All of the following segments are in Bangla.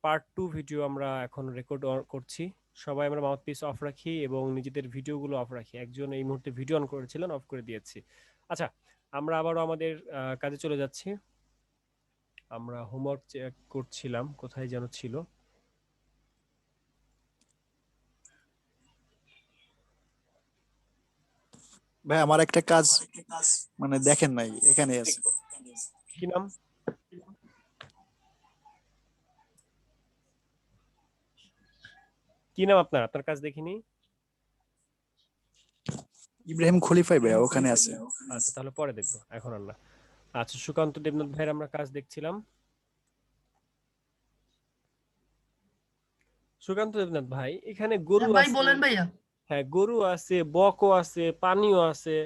পার্ট 2 ভিডিও আমরা এখন রেকর্ড করছি। সবাই আমরা মাউথপিস অফ রাখি এবং নিজেদের ভিডিওগুলো অফ রাখি। একজন এই মুহূর্তে ভিডিও অন করেছিলেন, অফ করে দিয়েছি। আচ্ছা, আমরা আবারও আমাদের কাজে চলে যাচ্ছি। আমরা হোমওয়ার্ক চেক করছিলাম, কোথায় যেন ছিল। ভাই আমার একটা কাজ মানে দেখেন নাই, এখানে আছে। কি নাম? কি নাম আপনার? আপনার কাজ দেখিনি। ইব্রাহিম খলিফাই ভাই ওখানে আছে। আচ্ছা, তাহলে পরে দেখবো, এখন আর না। আচ্ছা, সুকান্ত দেবনাথ ভাইয়ের আমরা কাজ দেখছিলাম। সুকান্ত দেবনাথ ভাই, এখানে গরু ভাই আছে। বলেন ভাইয়া। হ্যাঁ, গরু আছে, বকও আছে, পানিও আছে।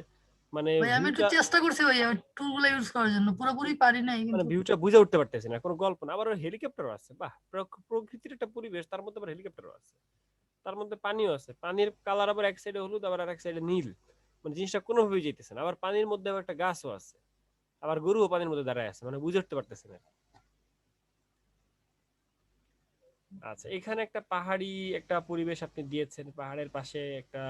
মানে ভাই আমি একটু ভিউটা, চেষ্টা করছি ভাইয়া টুলগুলো ইউজ করার জন্য, পুরোপুরি পারি নাই মানে কিন্তু। ভিউটা বুঝে উঠতে পারতেছি না, কোনো গল্প না। আবার হেলিকপ্টারও আছে, বাহ! প্রকৃতির একটা পরিবেশ, তার মধ্যে আবার হেলিকপ্টারও আছে, তার মধ্যে পানিও আছে। পানির কালার আবার এক সাইডে হলুদ, আবার এক সাইডে নীল। মানে জিনিসটা কোনোভাবেই যেতেছে না। আবার পানির মধ্যে আবার একটা গাছও আছে, আবার গরুও পানির মধ্যে দাঁড়ায় আছে, মানে বুঝে উঠতে পারতেছি না। আচ্ছা, এখানে একটা পাহাড়ি একটা পরিবেশ আপনি দিয়েছেন, পাহাড়ের পাশে একটা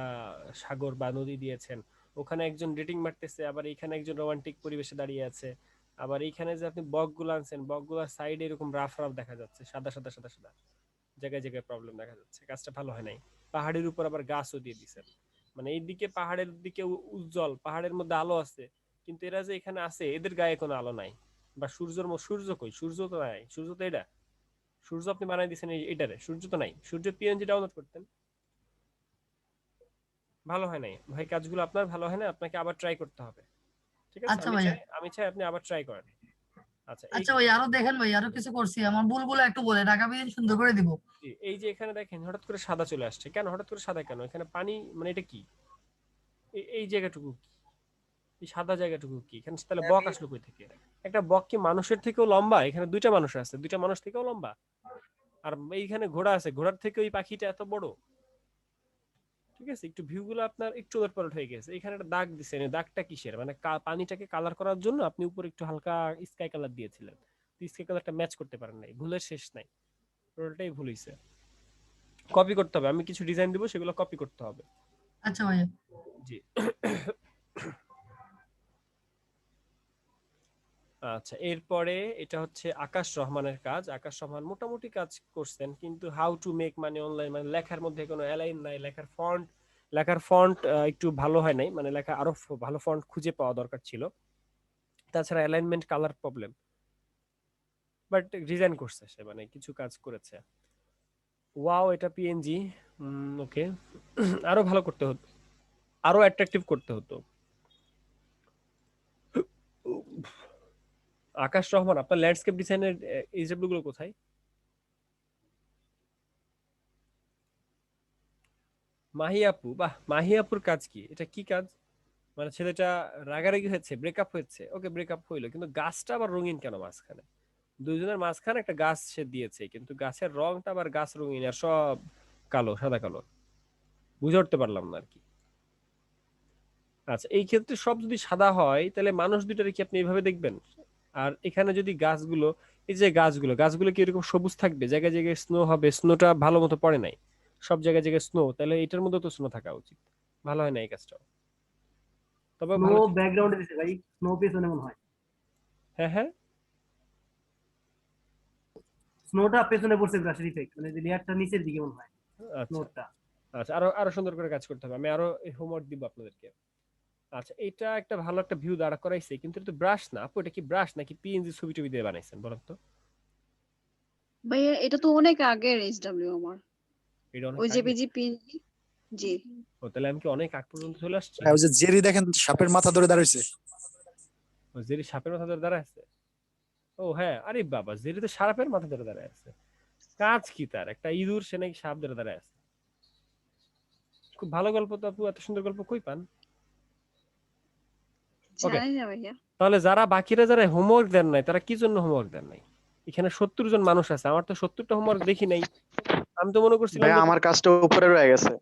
সাগর বা নদী দিয়েছেন। ওখানে একজন ডেটিং মারতেছে, আবার এখানে একজন রোমান্টিক পরিবেশে দাঁড়িয়ে আছে। আবার এইখানে যে আপনি বকগুলো আনছেন, বকগুলোর সাইডে এরকম রাফ রাফ দেখা যাচ্ছে, সাদা সাদা সাদা সাদা, জায়গায় জায়গায় প্রবলেম দেখা যাচ্ছে। কাজটা ভালো হয় নাই। পাহাড়ের উপর আবার গাছও দিয়ে দিছেন, মানে এইদিকে পাহাড়ের দিকে উজ্জ্বল, পাহাড়ের মধ্যে আলো আছে, কিন্তু এরা যে এখানে আছে এদের গায়ে কোনো আলো নাই। বা সূর্য কই? সূর্য তো নাই, সূর্য তো এটা। সূর্য আপনি বানাই দিচ্ছেন এটারে, সূর্য তো নাই। সূর্য পিএনজি ডাউনলোড করতেন, ভালো হয় নাই ভাই। কাজগুলো আপনার ভালো হয় না, আপনাকে আবার ট্রাই করতে হবে। ঠিক আছে, আচ্ছা ভাইয়া। আমি চাই আপনি আবার ট্রাই করেন। আচ্ছা, এই আচ্ছা ভাই আরো দেখেন ভাই, আরো কিছু করছি, আমার ভুলগুলো একটু বলে আগামী দিন সুন্দর করে দিব। এই যে এখানে দেখেন হঠাৎ করে সাদা চলে আসছে কেন? হঠাৎ করে সাদা কেন? এখানে পানি, মানে এটা কি? এই জায়গাটুকু কি? এই সাদা জায়গাটুকু কি? এখানে তাহলে বক আসলো কই থেকে? একটা বক কি মানুষের থেকেও লম্বা? এখানে দুইটা মানুষ আছে, দুইটা মানুষ থেকেও লম্বা। আর এইখানে ঘোড়া আছে, ঘোড়ার থেকে ওই পাখিটা এত বড়। ঠিক আছে, একটু ভিউ গুলো আপনার একটু ওলটপালট হয়ে গেছে। এখানে একটা দাগ দিচ্ছেন, এই দাগটা কিসের? মানে পানিটাকে কালার করার জন্য আপনি উপরে একটু হালকা স্কাই কালার দিয়েছিলেন, স্কাই কালারটা ম্যাচ করতে পারেন নাই। ভুলের শেষ নাই, টোটালটাই ভুল হয়েছে। কপি করতে হবে, আমি কিছু ডিজাইন দিব, সেগুলো কপি করতে হবে। আচ্ছা ভাইয়া। জি। আচ্ছা, এরপরে এটা হচ্ছে আকাশ রহমানের কাজ। আকাশ রহমান মোটামুটি কাজ করছেন, কিন্তু হাউ টু মেক মানে অনলাইন, মানে লেখার মধ্যে কোনো অ্যালাইন নাই, লেখার ফন্ট একটু ভালো হয় নাই, মানে লেখা আরো ভালো ফন্ট খুঁজে পাওয়া দরকার ছিল। তাছাড়া alignment, colour problem. But design করছে সে, মানে কিছু কাজ করেছে। ওয়াও, এটা পিএনজি। ওকে। আরো ভালো করতে হতো, আরো অ্যাট্রাকটিভ করতে হতো। আকাশ রহমান, আপনার ল্যান্ডস্কেপ ডিজাইনের গুলো কোথায়? মাহি আপু, বাহ! মাহি আপুর কাজ কি? এটা কি কাজ? মানে ছেলেটা রাগারাগি হয়েছে, ব্রেকআপ হয়েছে, ওকে ব্রেকআপ হইলো, কিন্তু গাছটা আবার রঙিন কেন মাঝখানে? দুইজনের মাঝখানে একটা গাছ সে দিয়েছে, কিন্তু গাছের রংটা আবার গাছ রঙিন, আর সব কালো, সাদা কালো। বুঝে উঠতে পারলাম না আর কি। আচ্ছা, এই ক্ষেত্রে সব যদি সাদা হয়, তাহলে মানুষ দুইটারে কি আপনি এইভাবে দেখবেন? আর এখানে যদি গাছগুলো, এই যে গাছগুলো কি এরকম সবুজ থাকবে? জায়গায় জায়গায় স্নো হবে, স্নোটা ভালো মতো পড়ে নাই, সব জায়গায় জায়গায় স্নো, তাহলে এটার মধ্যে তো স্নো থাকা উচিত। ভালো হয় না এই কাজটা, তবে স্নো ভালো। ব্যাকগ্রাউন্ডে দিছে ভাই, স্নো পেছনে মনে হয়, হ্যাঁ, হ্যাঁ। স্নোটা পেছনে পড়ছে, ব্রাশের ইফেক্ট, মানে যে লেয়ারটা নিচের দিকে মনে হয় আচ্ছা, স্নোটা। আচ্ছা, আরো আরো সুন্দর করে কাজ করতে হবে, আমি আরো হোমওয়ার্ক দিব আপনাদেরকে। আচ্ছা, এটা একটা ভালো একটা ভিউ দাঁড়া করাইছে, কিন্তু এটা তো ব্রাশ না আপু। এটা কি ব্রাশ নাকি পিএনজি ছবি টবি দিয়ে বানাইছেন বলেন তো? ভাইয়া এটা তো অনেক আগের এইচডব্লিউ আমার, এটা অনেক ওই আগে? JPG PNG. জি। ও, তাহলে আমি কি অনেক আগ পর্যন্ত চলে আসছি? ওই যে জেরি দেখেন সাপের মাথা ধরে দাঁড়াইছে। ও, জেরি সাপের মাথা ধরে দাঁড়ায় আছে? ও হ্যাঁ, আরে বাবা, জেরি তো সাপের মাথা ধরে দাঁড়ায় আছে। কাজ কি তার? একটা ইঁদুর, সে নাকি সাপ ধরে দাঁড়ায় আছে। খুব ভালো গল্প তো আপু, এত সুন্দর গল্প কই পান? ওকে, জানি না ভাইয়া। তাহলে বাকিরা যারা হোমওয়ার্ক দেন নাই, তারা কি জন্য হোমওয়ার্ক দেন নাই? এখানে 70 জন মানুষ আছে, আমার তো 70টা হোমওয়ার্ক দেখি নাই। আমি তো মনে করছিলাম ভাই যে আমার কাজটা উপরে রয়ে গেছে।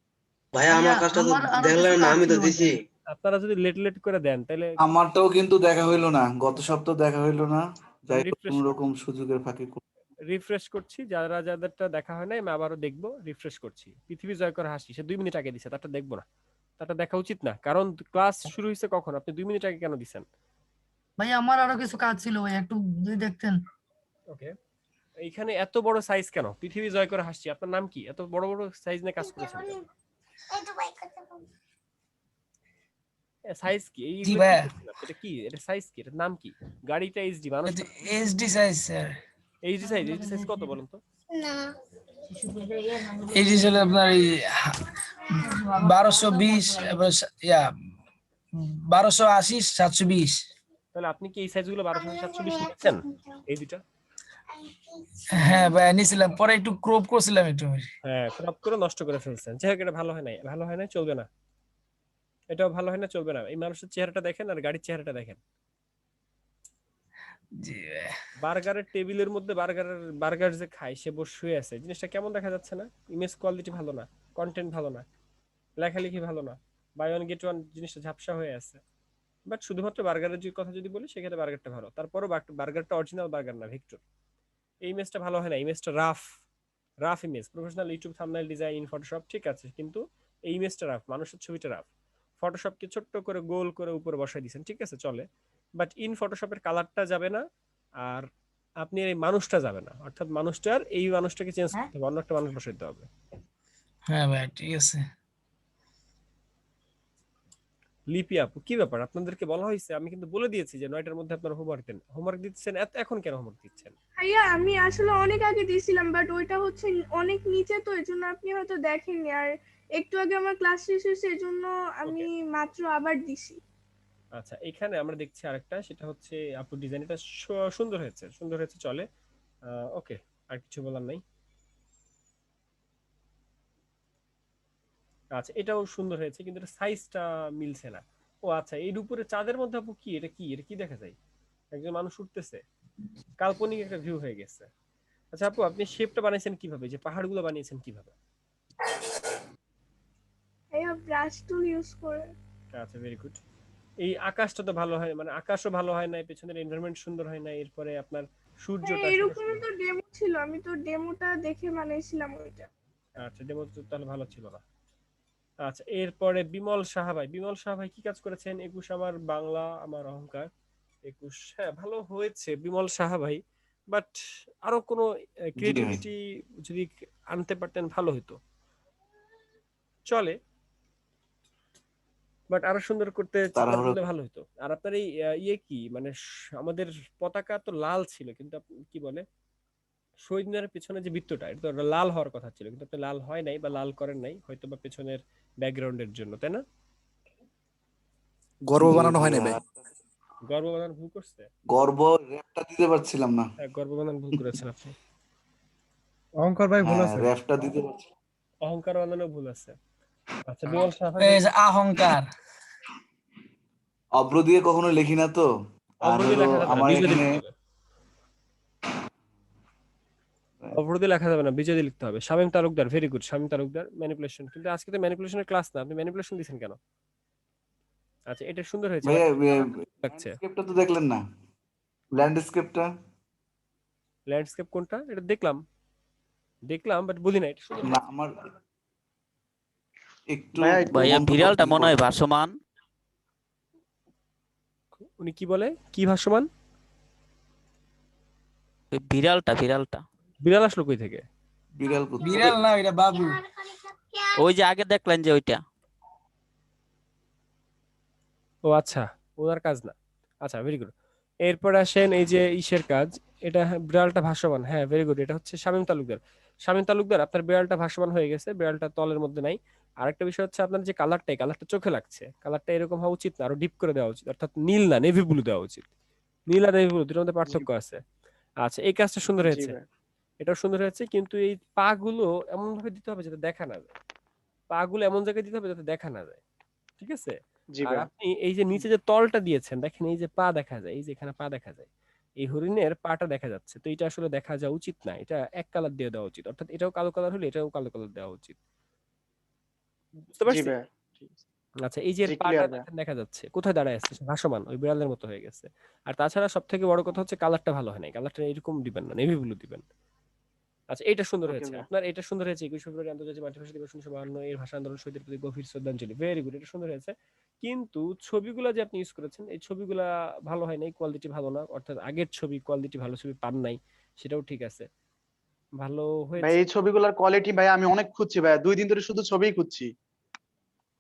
ভাইয়া আমার কাজটা তো আমার আরো কিছু দেখলেন না, কাজ আমি তো ছিল দিছি। ভাইয়া। আপনারা যদি লেট লেট করে দেন তাহলে আমারটাও কিন্তু দেখা হইলো না, গত সপ্তাহ দেখা হইলো না। যাই হোক, রিফ্রেশ কোন করেন, রকম সুযোগের ফাঁকে রিফ্রেশ করছি, যারা যাদেরটা দেখা হয় নাই আমি আবারও দেখবো, রিফ্রেশ করছি। পৃথিবী জয় করে হাসি, সে 2 মিনিট আগে দিছে, তারটা দেখবো না, তারটা দেখা উচিত না, কারণ ক্লাস শুরু হয়েছে কখন, আপনি 2 মিনিট আগে কেন দিছেন? ভাইয়া আমার আরো কিছু কাজ ছিল ভাই, একটু যদি দেখতেন। ওকে, এইখানে এত বড় সাইজ কেন? পৃথিবী জয় করে হাসছি, আপনার নাম কি? এত বড় বড় সাইজ নিয়ে কাজ করেছেন কেন? সাইজ কি জি এইগুলো? কি ভাইয়া, করছেন আপনি? এটা কি, এটা সাইজ কি, এটার নাম কি? গাড়িটা এইচডি, মানুষ HD size sir. HD size, HD size কত বলুন তো? এইচডি হলো আপনার এই 1220 এবার ইয়া 1280 720। তাহলে আপনি কি এই সাইজগুলো 1200 720 নিয়েছেন এই দুটো? হ্যাঁ ভাই নিছিলাম, পরে একটু ক্রপ করছিলাম একটু। হ্যাঁ, ক্রপ করে নষ্ট করে ফেলছেন। যাই হোক, এটা ভালো হয় নাই, ভালো হয় না, চলবে না। এটাও ভালো হয় না, চলবে না। এই মানুষের চেহারাটা দেখেন আর গাড়ির চেহারাটা দেখেন। জি ভাই। বার্গারের টেবিলের মধ্যে বার্গার যে খায় সে বসে শুয়ে আছে, জিনিসটা কেমন দেখা যাচ্ছে না? ইমেজ কোয়ালিটি ভালো না, কন্টেন্ট ভালো না, লেখালেখি ভালো না, বাই ওয়ান গেট ওয়ান জিনিসটা ঝাপসা হয়ে আছে। বাট শুধুমাত্র বার্গারের কথা যদি বলি, সেক্ষেত্রে বার্গারটা ভালো। তারপরও বার্গারটা অরিজিনাল বার্গার না, ভিক্টর। এই ইমেজটা ভালো হয় না, ইমেজটা rough image. Professional YouTube thumbnail design in Photoshop ঠিক আছে, কিন্তু এই ইমেজটা রাফ, মানুষের ছবিটা রাফ। ফটোশপকে ছোট্ট করে গোল করে উপরে বসাই দিয়েছেন, ঠিক আছে চলে, বাট ইন ফটোশপের কালারটা যাবে না, আর আপনি এই মানুষটা যাবে না, অর্থাৎ মানুষটার এই মানুষটাকে চেঞ্জ করতে হবে, অন্য একটা মানুষ বসাইতে হবে। হ্যাঁ ভাই ঠিক আছে। লিপি আপু, কি ব্যাপার? আপনাদেরকে বলা হয়েছে, আমি কিন্তু বলে দিয়েছি যে 9টার মধ্যে আপনারা হোমওয়ার্ক দেন, হোমওয়ার্ক দিচ্ছেন এখন কেন হোমওয়ার্ক দিচ্ছেন? ভাইয়া আমি আসলে অনেক আগে দিয়েছিলাম, বাট ওইটা হচ্ছে অনেক নিচে, তো এই জন্য আপনি হয়তো দেখেননি। আর একটু আগে আমার ক্লাস শেষ হয়েছে, এই জন্য আমি মাত্র আবার দিছি। আচ্ছা, এখানে আমরা দেখছি আরেকটা, সেটা হচ্ছে আপু ডিজাইনটা সুন্দর হয়েছে, সুন্দর হয়েছে, চলে। ওকে, আর কিছু বলার নাই। আচ্ছা, এটাও সুন্দর হয়েছে, কিন্তু এটা সাইজটা মিলছে না। ও আচ্ছা, এর উপরে চাঁদের মধ্যে আপু কি এটা, কি এটা, কি দেখা যায়? একজন মানুষ উঠতেছে, কাল্পনিক একটা ভিউ হয়ে গেছে। আচ্ছা আপু, আপনি শেপটা বানিয়েছেন কিভাবে, যে পাহাড়গুলো বানিয়েছেন কিভাবে? ভাইয়া ব্রাশ টুল ইউজ করে। আচ্ছা, ভেরি গুড। এই আকাশটা তো ভালো হয়, মানে আকাশও ভালো হয় না, পেছনের এনভায়রনমেন্ট সুন্দর হয় না, এরপরে আপনার সূর্যটা এরকমই তো ডেমো ছিল, আমি তো ডেমোটা দেখে বানাইছিলাম ওইটা। আচ্ছা, ডেমো তো তাহলে ভালো ছিল না। আচ্ছা, এরপরে বিমল সাহা ভাই, বিমল সাহা ভাই কি কাজ করেছেন? 21 আমার বাংলা, আমার অহংকার 21, হ্যাঁ ভালো হয়েছে বিমল সাহা ভাই, বাট আরো কোনো ক্রিয়েটিভিটি যদি আনতে পারতেন ভালো হতো, চলে, বাট আরো সুন্দর করতে পারলে ভালো হতো। আর আপনার এই ইয়ে কি, মানে আমাদের পতাকা তো লাল ছিল, কিন্তু কি বলে, শহীদ মিনারের পিছনে যে বৃত্তটা, এটা তো লাল হওয়ার কথা ছিল, কিন্তু আপনি লাল হয় নাই বা লাল করেন নাই, হয়তো বা পেছনের ব্যাকগ্রাউন্ডের জন্য, তাই না? গর্ব বানানো হয় না ভাই। গর্ব বানান ভুল করছে, গর্ব র্যাপটা দিতে পারছিলাম না। হ্যাঁ গর্ব বানান ভুল করেছেন আপনি। অহংকার ভাই ভুল আছে, র্যাপটা দিতে পারছি। অহংকার বানানো ভুল আছে। আচ্ছা, বিমল সাহা এই যে অহংকার অব্র দিয়ে কখনো লিখি না তো, আর অবরোধে হলো লেখা যাবে না, আমার বিজয় এখানে লিখতে হবে। অবরোধে লেখা যাবে না, বিজয় দিয়ে লিখতে হবে। Shamim Talukdar, very good. Shamim Talukdar, manipulation, কিন্তু আজকে তো ম্যানিপুলেশনের ক্লাস না, আপনি ম্যানিপুলেশন দিয়েছেন কেন? আচ্ছা, এটা সুন্দর হয়েছে, ভাইয়া লাগছে। ল্যান্ডস্কেপটা তো দেখলেন না, ল্যান্ডস্কেপটা ল্যান্ডস্কেপ কোনটা? এটা দেখলাম বাট বুঝি না, এটা সুন্দর না হয়েছে। আমার একটু ভাইয়া মন্তব্য বিড়ালটা কি মনে হয় করবেন? ভাসমান। উনি কি বলে, কি ভাষ্যমান? ওই বিড়ালটা বিড়াল আসলো কই থেকে? বিড়াল কোথায়? বিড়াল না, এটা বাবু। ওই যে আগে দেখলেন যে ওইটা। ও আচ্ছা, ওনার কাজ না। আচ্ছা, ভেরি গুড। এরপর আসেন এই যে ইসের কাজ, এটা বিড়ালটা ভাসমান, হ্যাঁ ভেরি গুড। এটা হচ্ছে শামীম তালুকদার। শামীম তালুকদার, আপনার বিড়ালটা ভাসমান হয়ে গেছে, বিড়ালটা তলের মধ্যে নাই। আরেকটা বিষয় হচ্ছে আপনার যে কালারটা চোখে লাগছে, কালারটা এরকম হওয়া উচিত না, আরো ডিপ করে দেওয়া উচিত, অর্থাৎ নীল না, নেভি ব্লু দেওয়া উচিত। নীল আর নেভি ব্লু দুটোর মধ্যে পার্থক্য আছে। আচ্ছা, এই কাজটা সুন্দর হয়েছে, এটাও সুন্দর হয়েছে, কিন্তু এই পা গুলো এমন ভাবে দিতে হবে যাতে দেখা না যায়, পা গুলো এমন জায়গায় দিতে হবে যাতে দেখা না যায়, ঠিক আছে? আর আপনি এই যে নিচে যে তলটা দিয়েছেন, দেখেন এই যে পা দেখা যায়, এই যে এখানে পা দেখা যায়, এই হরিণের পাটা দেখা যাচ্ছে, তো এটা আসলে দেখা যাওয়া উচিত না, এটা এক কালার দিয়ে দেওয়া উচিত, অর্থাৎ এটাও কালো কালার হলে এটাও কালো কালার দেওয়া উচিত, বুঝতে পারছি? আচ্ছা, এই যে পাটা দেখা যাচ্ছে কোথায় দাঁড়ায় আছে, ভাসমান, ওই বিড়ালের মতো হয়ে গেছে। আর তাছাড়া সব থেকে বড় কথা হচ্ছে কালারটা ভালো হয় নাই, কালারটা এরকম দিবেন না, নেভি ব্লু দিবেন, আচ্ছা এটা সুন্দর ওকে হয়েছে ভাইয়া। আপনার, এটা সুন্দর হয়েছে 21 ফেব্রুয়ারি আন্তর্জাতিক মাতৃভাষা দিবস 1952 এর ভাষা আন্দোলন শহীদদের প্রতি গভীর শ্রদ্ধাঞ্জলি, ভেরি গুড, এটা সুন্দর হয়েছে। কিন্তু ছবিগুলা যে আপনি ইউজ করেছেন এই ছবিগুলা ভালো হয় নাই, কোয়ালিটি ভালো না, অর্থাৎ আগের ছবি কোয়ালিটি ভালো ছবি পান নাই, সেটাও ঠিক আছে, ভালো ভাই হয়েছে। এই ছবিগুলোর কোয়ালিটি ভাই আমি অনেক খুঁজছি ভাই, 2 দিন ধরে শুধু ছবিই খুঁজছি।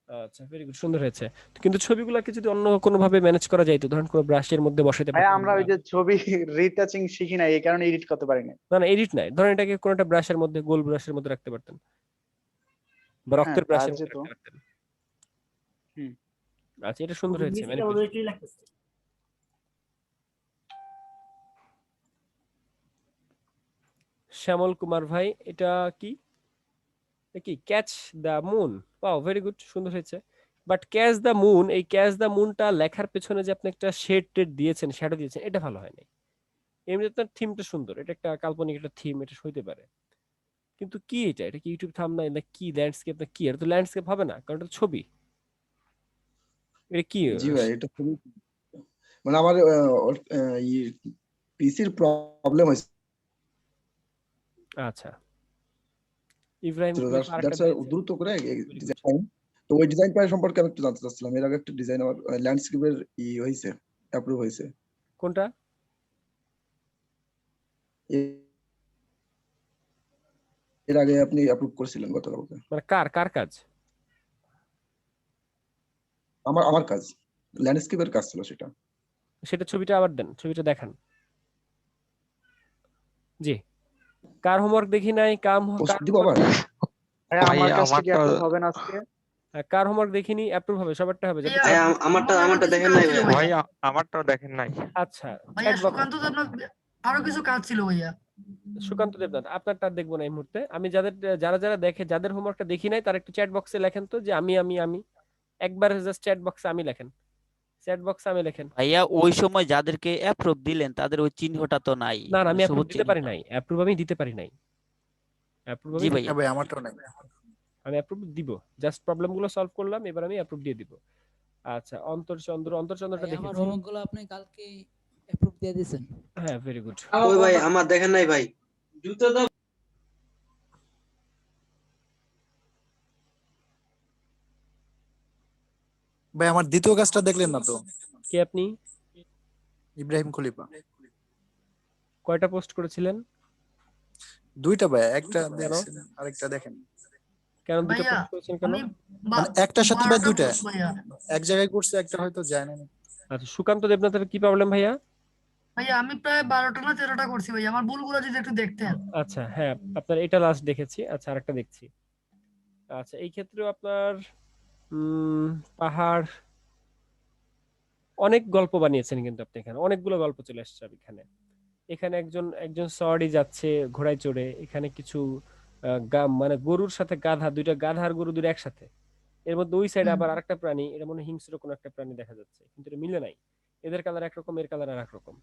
আচ্ছা ভেরি গুড, সুন্দর হয়েছে। কিন্তু ছবিগুলোকে যদি অন্য কোনো ভাবে ম্যানেজ করা যায়, তো ধরেন কোনো ব্রাশের মধ্যে বসাইতে ভাই পারতেন আমরা ওই যে ছবি রিটাচিং শিখি না, এই কারণে এডিট করতে পারি না। না না এডিট নাই, ধরেন এটাকে কোনো একটা ব্রাশের মধ্যে, গোল ব্রাশের মধ্যে রাখতে পারতেন, বা হ্যাঁ রক্তের ব্রাশের মধ্যে যেত। রাখতে পারতেন। হুম। আচ্ছা এটা সুন্দর হয়েছে, নিচে কেমন একটু লাগতেছে। শ্যামল কুমার ভাই, এটা কি, এটা কি catch the moon, wow very good, সুন্দর হয়েছে। বাট ক্যাচ দ্য মুন, এই ক্যাচ দ্য মুনটা লেখার পেছনে যে আপনি একটা শেড টেড দিয়েছেন, শ্যাডো দিয়েছেন, এটা ভালো হয় নাই। এমনি আপনার থিমটা সুন্দর, এটা একটা কাল্পনিক একটা থিম, এটা হইতে পারে। কিন্তু কি এটা, এটা কি ইউটিউব থাম্বনেল না কি ল্যান্ডস্কেপ না কি, এটা তো ল্যান্ডস্কেপ হবে না কারণ এটা তো ছবি, এটা কি? জি ভাই এটা খুবই মানে আমার পিসির প্রবলেম হয়েছে, আচ্ছা ইব্রাহিম তো খলিফা আরেকটা দ্যাটস ওয়াই দিয়েছে। দ্রুত করে ডিজাইন, তো ওই ডিজাইনটা সম্পর্কে আমি একটু জানতে চাচ্ছিলাম। এর আগে একটা ডিজাইন আমার ল্যান্ডস্কেপের হয়েছে, অ্যাপ্রুভ হয়েছে। কোনটা? এর আগে আপনি অ্যাপ্রুভ করেছিলেন গতকালকে। মানে কার কার কাজ? আমার কাজ ল্যান্ডস্কেপের কাজ ছিল সেটা। সেটা ছবিটা আবার দেন, ছবিটা দেখান। জি কার হোমওয়ার্ক দেখি নাই, পোস্ট দিব আবার। ভাই আমার কাছে কি অ্যাপ্রুভ হবে না আজকে? কার হোমওয়ার্ক দেখিনি অ্যাপ্রুভ হবে, সবারটা হবে যাতে। ভাইয়া, আমারটা দেখেন নাই ভাই। ভাই আমারটাও দেখেন নাই। আচ্ছা ভাইয়া chat box- সুকান্ত তো আপনার আরো কিছু কাজ ছিল ভাইয়া। সুকান্ত দেবনাথ আপনারটা দেখবো না এই মুহূর্তে, আমি যারা যারা দেখে, যাদের হোমওয়ার্কটা দেখি নাই তারা একটু চ্যাট বক্সে লেখেন তো যে আমি একবার জাস্ট চ্যাট বক্সে আমি লেখেন, চ্যাট বক্সে আমি লেখেন। ভাইয়া ওই সময় যাদেরকে অ্যাপ্রুভ দিলেন তাদের ওই চিহ্নটা তো নাই, না না আমি মানে অ্যাপ্রুভ সবুজ দিতে চিহ্ন। পারি নাই, অ্যাপ্রুভ আমি দিতে পারি নাই, অ্যাপ্রুভ জি আমি ভাইয়া। ভাই আমারটাও নাই। আমি অ্যাপ্রুভ দিব, জাস্ট প্রবলেমগুলো সলভ করলাম, এবার আমি অ্যাপ্রুভ দিয়ে দিব। আচ্ছা অন্তরচন্দ্রটা ভাই, আমার দেখেছি। হোমওয়ার্কগুলো আপনি কালকে অ্যাপ্রুভ দিয়ে দিয়েছেন। হ্যাঁ ভেরি গুড। ওই ভাই আমার দেখেন নাই ভাই। জুতো দাও। ভাই আমার দ্বিতীয় কাজটা দেখলেন না তো? কে আপনি? ইব্রাহিম খলিফা। কয়টা পোস্ট করেছিলেন? 2টা ভাই, একটা দেখছেন আরেকটা দেখেন। কেন দুটো ভাইয়া পোস্ট করেছেন কেন? আমি মানে একটার সাথে ভাই 2টা post ভাইয়া। এক জায়গায় করছে, একটা হয়তো যায় না। আচ্ছা সুকান্ত দেবনাথের কি প্রবলেম ভাইয়া? ভাইয়া আমি প্রায় 12টা না 13টা করছি ভাইয়া, আমার ভুলগুলো যদি একটু দেখতেন। আচ্ছা হ্যাঁ আপনার এটা লাস্ট দেখেছি, আচ্ছা আরেকটা দেখছি। আচ্ছা এই ক্ষেত্রেও আপনার পাহাড়, অনেক গল্প বানিয়েছেন কিন্তু আপনি, এখানে অনেকগুলো গল্প চলে আসছে এখানে। এখানে একজন সওয়ারি যাচ্ছে ঘোড়ায় চড়ে, এখানে কিছু মানে গরুর সাথে গাধা, দুইটা গাধা আর গরু দুটো একসাথে, এর মধ্যে ওই সাইডে আবার আরেকটা প্রাণী, এটা মনে হয় হিংস্র কোনো একটা প্রাণী দেখা যাচ্ছে, কিন্তু এটা মিলে নাই, এদের কালার একরকম এর কালার আর একরকম।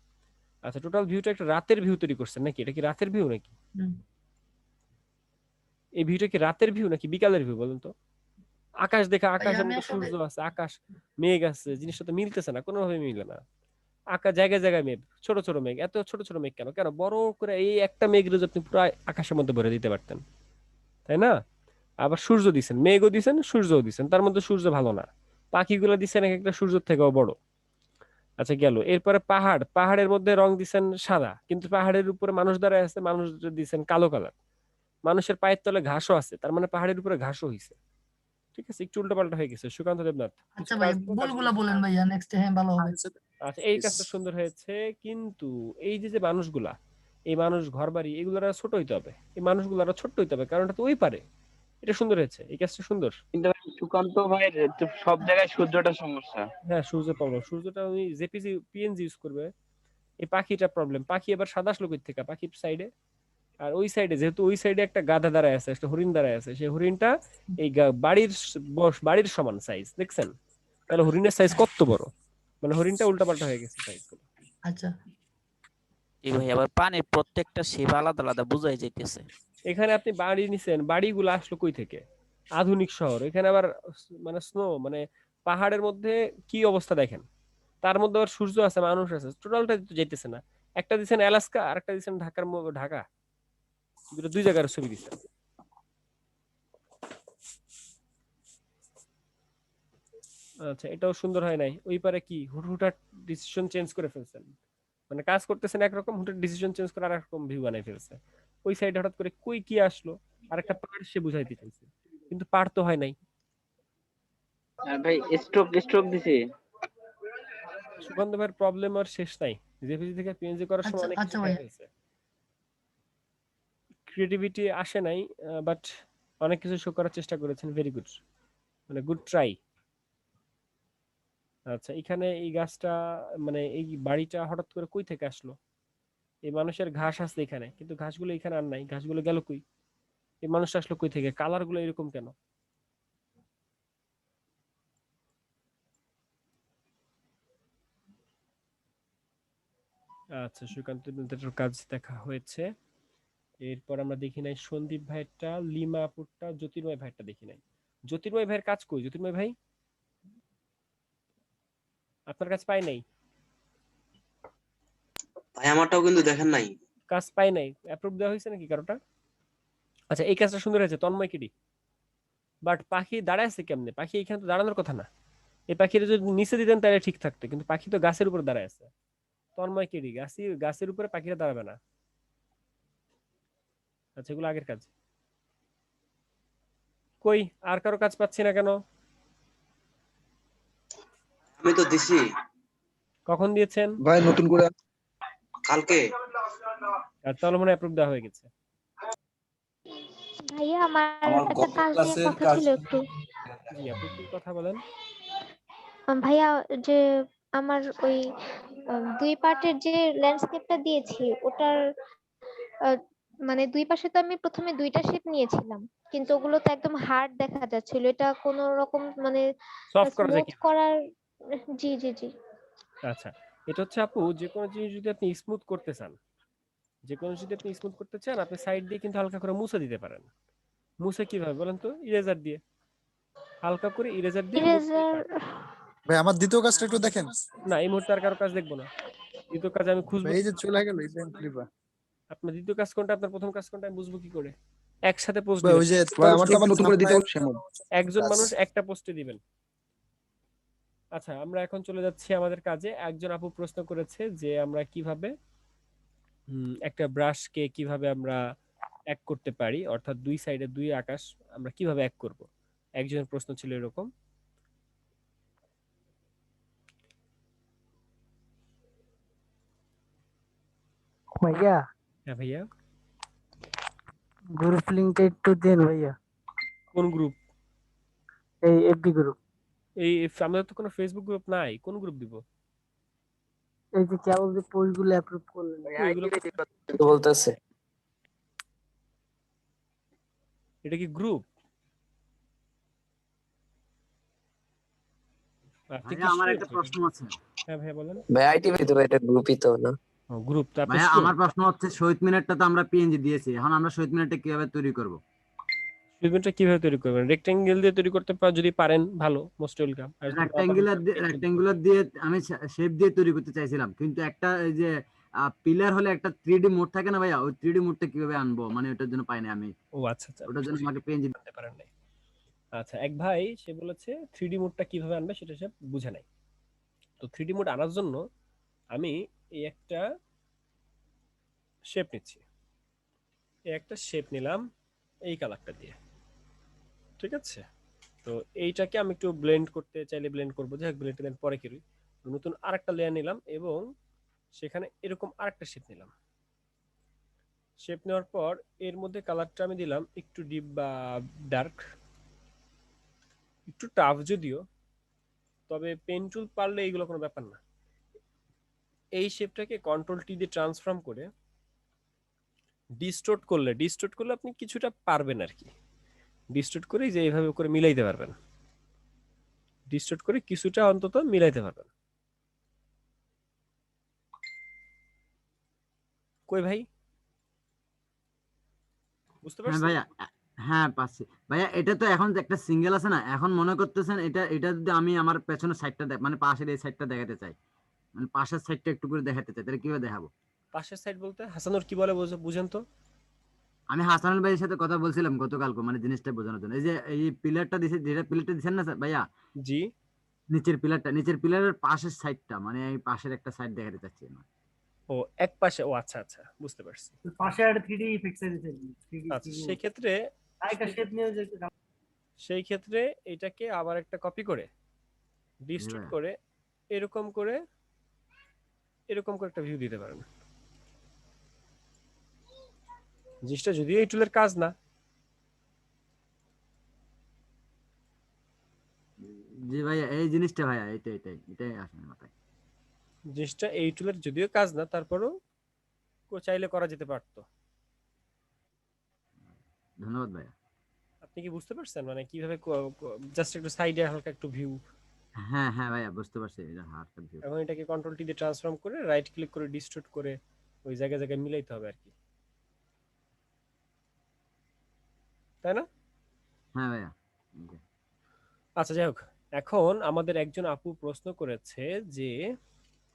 আচ্ছা টোটাল ভিউটা একটা রাতের ভিউ তৈরি করছেন নাকি? এটা কি রাতের ভিউ নাকি? হুম। এই ভিউটা কি রাতের ভিউ নাকি বিকালের ভিউ বলুন তো? আকাশ দেখা, আকাশের আমি মধ্যে আসলে সূর্য আছে, আকাশ মেঘ আছে, জিনিসটা তো মিলতেছে না, কোনোভাবে মিলে না। আকাশ জায়গায় জায়গায় মেঘ, ছোট ছোট মেঘ, এত ছোট ছোট মেঘ কেন? কেন বড় করে এই একটা মেঘ যদি আপনি পুরো আকাশের মধ্যে ভরে দিতে পারতেন, তাই না? আবার সূর্য দিছেন, মেঘও দিছেন, সূর্যও দিছেন, তার মধ্যে সূর্য ভালো না, পাখিগুলো দিছেন এক একটা সূর্যের থেকেও বড়। আচ্ছা গেল, এরপরে পাহাড়ের মধ্যে রং দিছেন সাদা, কিন্তু পাহাড়ের উপরে মানুষ দাঁড়ায় আছে, মানুষ দিছেন কালো কালার, মানুষের পায়ের তলে ঘাসও আছে, তার মানে পাহাড়ের উপরে ঘাসও হইছে। ঠিক আছে, একটু উল্টোপাল্টা হয়ে গেছে সুকান্ত দেবনাথ। আচ্ছা ভাই ভুলগুলো বলেন ভাইয়া, নেক্সট হ্যাঁ ভালো হবে। আচ্ছা এই কাজটা সুন্দর হয়েছে, কিন্তু এই যে যে মানুষগুলা, এই মানুষ ঘর বাড়ি এগুলোরা ছোট হইতে হবে, এই মানুষগুলারা ছোট্ট হইতে হবে, কারণ এটা তো ওই পারে। এটা সুন্দর হয়েছে, এই কাজটা সুন্দর। কিন্তু সুকান্ত ভাই সব জায়গায় সূর্যটা সমস্যা। হ্যাঁ সূর্য প্রবলেম, সূর্যটা ওই জেপিজি পিএনজি ইউজ করবে। এই পাখিটা প্রবলেম, পাখি এবার সাদা আসলো কই থেকে? পাখির সাইডে আর ওই সাইডে, যেহেতু ওই সাইডে একটা গাধা দাঁড়ায় আছে, একটা হরিণ দাঁড়ায় আছে, সেই হরিণটা এই বাড়ির সমান সাইজ, দেখছেন? তাহলে হরিণের সাইজ কত বড়, মানে হরিণটা উল্টাপাল্টা হয়ে গেছে সাইজ। আচ্ছা এই ভাই আবার পানির প্রত্যেকটা শেপ আলাদা আলাদা বুঝাই যাইতেছে। এখানে আপনি বাড়ি নিছেন, বাড়িগুলো আসলো কই থেকে? আধুনিক শহর, এখানে আবার মানে স্নো, মানে পাহাড়ের মধ্যে কি অবস্থা দেখেন, তার মধ্যে আবার সূর্য আছে, মানুষ আছে, টোটালটা তো যাইতেছে না। একটা দিছেন অ্যালাস্কা আর একটা দিছেন ঢাকা। দুটো দুই জায়গার ছবি দিছে। আচ্ছা, এটাও সুন্দর হয় নাই। ওই পারে কি হুটহাট ডিসিশন চেঞ্জ করে ফেলছেন, মানে কাজ করতেছেন একরকম, হুটহাট ডিসিশন চেঞ্জ করে আরেকরকম ভিউ বানাই ফেলছে। ওই সাইডে হঠাৎ করে কই কি আসলো, আরেকটা পার্ট সে বুঝাইতে চাইছে, কিন্তু পার্ট তো হয় নাই। আর ভাই স্ট্রোক দিছে। সুকান্ত ভাইয়ের প্রবলেম আর শেষ নাই, জেপিজি থেকে পিএনজি করার সময় অনেক আচ্ছা কিছু ভাইয়া। হয়েছে, ক্রিয়েটিভিটি আসে নাই, বাট অনেক কিছু শো করার চেষ্টা করেছেন, ভেরি গুড, মানে গুড ট্রাই। আচ্ছা, এখানে এই গাছটা মানে এই বাড়িটা হঠাৎ করে কই থেকে আসলো? এই মানুষের ঘাস আছে এখানে, কিন্তু ঘাসগুলো এখানে আর নাই, ঘাসগুলো গেল কই? এই মানুষটা আসলো কই থেকে? কালার গুলো এরকম কেন? আচ্ছা, সুকান্তের কাজ দেখা হয়েছে। এরপর আমরা দেখি নাই সন্দীপ ভাইয়েরটা, লিমা আপুরটা, জ্যোতির্ময় ভাইয়েরটা দেখি নাই। জ্যোতির্ময় ভাইয়ের কাজ কই? জ্যোতির্ময় ভাই আপনার কাজ পাই নাই? ভাই আমারটাও কিন্তু দেখেন নাই। কাজ পাই নাই, অ্যাপ্রুভ দেওয়া হয়েছে নাকি কারোটা? আচ্ছা, এই কাজটা সুন্দর হয়েছে, তন্ময় কিডি। বাট পাখি দাঁড়ায় আছে কেমনে? পাখি এখানে তো দাঁড়ানোর কথা না। এই পাখিটা যদি নিচে দিতেন তাহলে ঠিক থাকতো, কিন্তু পাখি তো গাছের উপর দাঁড়ায় আছে। তন্ময় কিডি, গাছের উপরে পাখিটা দাঁড়াবে না। আচ্ছা, এগুলো আগের কাজ। কই আর কারো কাজ পাচ্ছি না কেন? আমি তো দিছি। কখন দিয়েছেন ভাই নতুন করে কালকে। আর তাহলে মনে হয় অ্যাপ্রুভ দেওয়া হয়ে গেছে। ভাইয়া আমার আমার একটা গত কাজ নিয়ে ক্লাসের কথা কাজ ছিল একটু। জি, আপনি কি কথা বলেন? ভাইয়া যে আমার ওই 2 পার্টের যে ল্যান্ডস্কেপটা দিয়েছি ওটার মানে দুই পাশে তো আমি প্রথমে 2টা শেপ নিয়েছিলাম, কিন্তু ওগুলো তো একদম হার্ড দেখা যাচ্ছিল। এটা কোনো রকম মানে সফট করা যায় স্মুথ কি? করার। জি জি জি। আচ্ছা, এটা হচ্ছে আপু, যে কোনো জিনিস যদি আপনি স্মুথ করতে চান, যে কোনো যদি আপনি স্মুথ করতে চান, আপনি সাইড দিয়ে কিন্তু হালকা করে মুছে দিতে পারেন। মুছে কিভাবে বলেন তো? ইরেজার দিয়ে, হালকা করে ইরেজার দিয়ে মুছে দিতে ইরেজার। পারেন। ভাই আমার দ্বিতীয় কাজটা একটু দেখেন। না, এই মুহূর্তে আর কারো কাজ দেখবো না। দ্বিতীয় কাজ আমি খুঁজবো ভাই এই কি যে করে? চলে গেল ইভেন্ট লিবা। আপনার দ্বিতীয় কাজ কোনটা, আপনার প্রথম কাজ কোনটা, আমি বুঝবো কি করে? একসাথে পোস্ট ভাই দিবেন। ওই যে ভাই আমারটা আবার নতুন করে দিতে হবে সেমন। একজন কাজ। মানুষ একটা পোস্টে দিবেন। আচ্ছা, আমরা এখন চলে যাচ্ছি আমাদের কাজে। একজন আপু প্রশ্ন করেছে যে আমরা কিভাবে একটা ব্রাশকে কিভাবে আমরা এক করতে পারি, অর্থাৎ দুই সাইডে দুই আকাশ আমরা কিভাবে এক করব। একজনের প্রশ্ন ছিল এরকম। ভাইয়া হ্যাঁ ভাইয়া। গ্রুপ লিংকটা একটু দেন ভাইয়া, কোন গ্রুপ? এই এফবি গ্রুপ। এই আমাদের তো কোনো ফেসবুক গ্রুপ নাই, কোন গ্রুপ দিব? এই যে কেবল যে পোস্টগুলো অ্যাপ্রুভ করলেন এগুলো বলতেছে। এটা কি গ্রুপ? আপনি কি আমার sure? একটা প্রশ্ন আছে। হ্যাঁ ভাইয়া বলেন। ভাই আইটি ভিতরে এটা গ্রুপই তো না? গ্রুপ তো আপনি ভাইয়া sure? আমার প্রশ্ন হচ্ছে শহীদ মিনারটা তো আমরা পিএনজি দিয়েছি, এখন আমরা শহীদ মিনারটা কিভাবে তৈরি করব? ফিল্মটা কিভাবে তৈরি করবেন? রেক্টেঙ্গেল দিয়ে তৈরি করতে যদি পারেন ভালো, মোস্ট ওয়েলকাম। রেক্ট্যাঙ্গুলার দিয়ে আমি শেপ দিয়ে তৈরি করতে চাইছিলাম, কিন্তু একটা এই যে পিলার হলে একটা 3D মোড থাকে না ভাইয়া, ওই 3D মোডটা কিভাবে আনবো, মানে ওটার জন্য পাই না আমি। ও আচ্ছা আচ্ছা, ওটার জন্য আমাকে পিএনজি করতে পারেন নাই। আচ্ছা, এক ভাই সে বলেছে 3D মোডটা কিভাবে আনবে সেটা সে বুঝে নাই। তো 3D মোড আনার জন্য আমি এই একটা শেপ নিচ্ছি, এই একটা শেপ নিলাম এই কালারটা দিয়ে, ঠিক আছে? তো এইটাকে আমি একটু ব্লেন্ড করতে চাইলে ব্লেন্ড করবো, যাই হোক ব্লেন্ড দেন পরে করি। নতুন আরেকটা লেয়ার নিলাম এবং সেখানে এরকম আরেকটা শেপ নিলাম। শেপ নেওয়ার পর এর মধ্যে কালারটা আমি দিলাম একটু ডিপ বা ডার্ক, একটু টাফ যদিও, তবে পেন টুল পারলে এইগুলো কোনো ব্যাপার না। এই শেপটাকে কন্ট্রোল টি দিয়ে ট্রান্সফর্ম করে ডিস্টোর্ট করলে আপনি কিছুটা পারবেন আর কি। ডিস্টোর্ট করে যে এইভাবে করে মিলাইতে পারবেন, ডিস্টোর্ট করে কিছুটা অন্তত মিলাইতে পারবেন। কই ভাই, বুঝতে হ্যাঁ পারছেন? ভাইয়া, হ্যাঁ পাচ্ছি ভাইয়া। এটা তো এখন একটা সিঙ্গেল আছে না, এখন মনে করতেছেন এটা যদি আমি আমার পেছনের সাইডটা মানে পাশের এই সাইডটা দেখাতে চাই, মানে পাশের সাইডটা একটু করে দেখাতে চাই, তাহলে কিভাবে দেখাবো? পাশের সাইড বলতে হাসানুর কি বলে বুঝেন তো? আমি হাসানুল ভাইয়ের সাথে কথা বলছিলাম গতকালকে, মানে জিনিসটা বোঝানোর জন্য। এই যে এই পিলারটা দিছে, যেটা পিলারটা দিছেন না স্যার ভাইয়া, জি নিচের পিলারের পাশের সাইডটা, মানে এই পাশের একটা সাইড দেখাতে চাচ্ছি না। ও এক পাশে, ও আচ্ছা আচ্ছা বুঝতে পারছি। পাশে একটা 3D ইফেক্টস দিয়েছেন 3D আচ্ছা সেই ক্ষেত্রে আরেকটা শেপ নিয়ে যে সেই ক্ষেত্রে এটাকে আবার একটা কপি করে ডিস্টোর্ট ভাইয়া। করে এরকম করে একটা ভিউ দিতে পারেন। জিনিসটা যদিও এই টুলের কাজ না, জি ভাইয়া, এই জিনিসটা ভাইয়া, এটাই আসলে মাথায়। জিনিসটা এই টুলের যদিও কাজ না, তারপরেও চাইলে করা যেতে পারতো। ধন্যবাদ ভাইয়া। আপনি কি বুঝতে পারছেন মানে কিভাবে জাস্ট একটু সাইডে হালকা একটু ভিউ, হ্যাঁ হ্যাঁ ভাইয়া, বুঝতে পারছি। এটা হালকা ভিউ। এখন এটাকে কন্ট্রোল টি দিয়ে ট্রান্সফর্ম করে রাইট ক্লিক করে ডিস্টোর্ট করে ওই জায়গায় জায়গায় মিলাইতে হবে আর কি, তাই না? হ্যাঁ ভাইয়া। জি। আচ্ছা যাই হোক, এখন আমাদের একজন আপু প্রশ্ন করেছে যে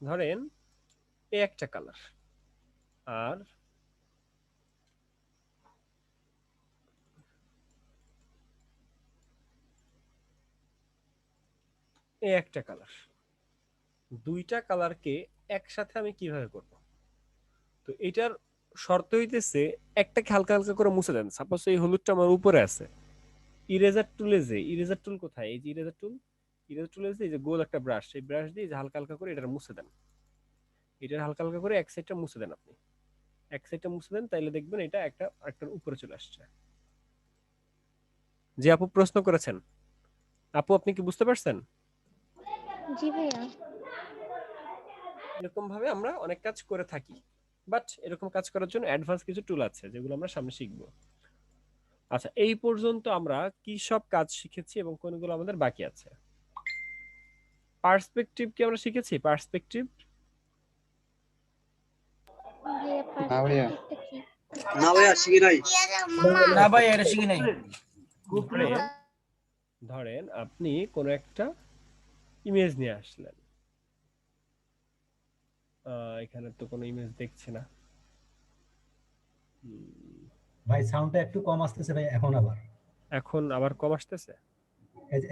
ধরেন এ একটা কালার আর এ একটা কালার, দুইটা কালারকে একসাথে আমি কিভাবে করব? তো এটার শর্ত হইতেছে একটাকে হালকা হালকা করে মুছে দেন। সাপোজ এই হলুদটা আমার উপরে আছে, ইরেজার টুলে যে ইরেজার টুল কোথায়, এই যে ইরেজার টুলে যে এই যে গোল একটা ব্রাশ, এই ব্রাশ দিয়ে যে হালকা হালকা করে এটা মুছে দেন। এটা হালকা হালকা করে এক সাইডটা মুছে দেন, আপনি এক সাইডটা মুছে দেন, তাইলে দেখবেন এটা একটার উপরে চলে আসছে। যে আপু প্রশ্ন করেছেন, আপু আপনি কি বুঝতে পারছেন? জি ভাইয়া। এরকম ভাবে আমরা অনেক কাজ করে থাকি, বাট এরকম কাজ করার জন্য অ্যাডভান্স কিছু টুল আছে যেগুলো আমরা সামনে শিখব। আচ্ছা এই পর্যন্ত আমরা কি সব কাজ শিখেছি এবং কোনগুলো আমাদের বাকি আছে? পার্সপেক্টিভ কি আমরা শিখেছি? পার্সপেক্টিভ ভাইয়া না ভাইয়া শিখি নাই। না ভাই এটা শিখি নাই। ধরেন আপনি কোন একটা ইমেজ নিয়ে আসলেন, এখানে তো কোনো ইমেজ দেখছি না। ভাই সাউন্ডটা একটু কম আসতেছে ভাই, এখন আবার কম আসতেছে।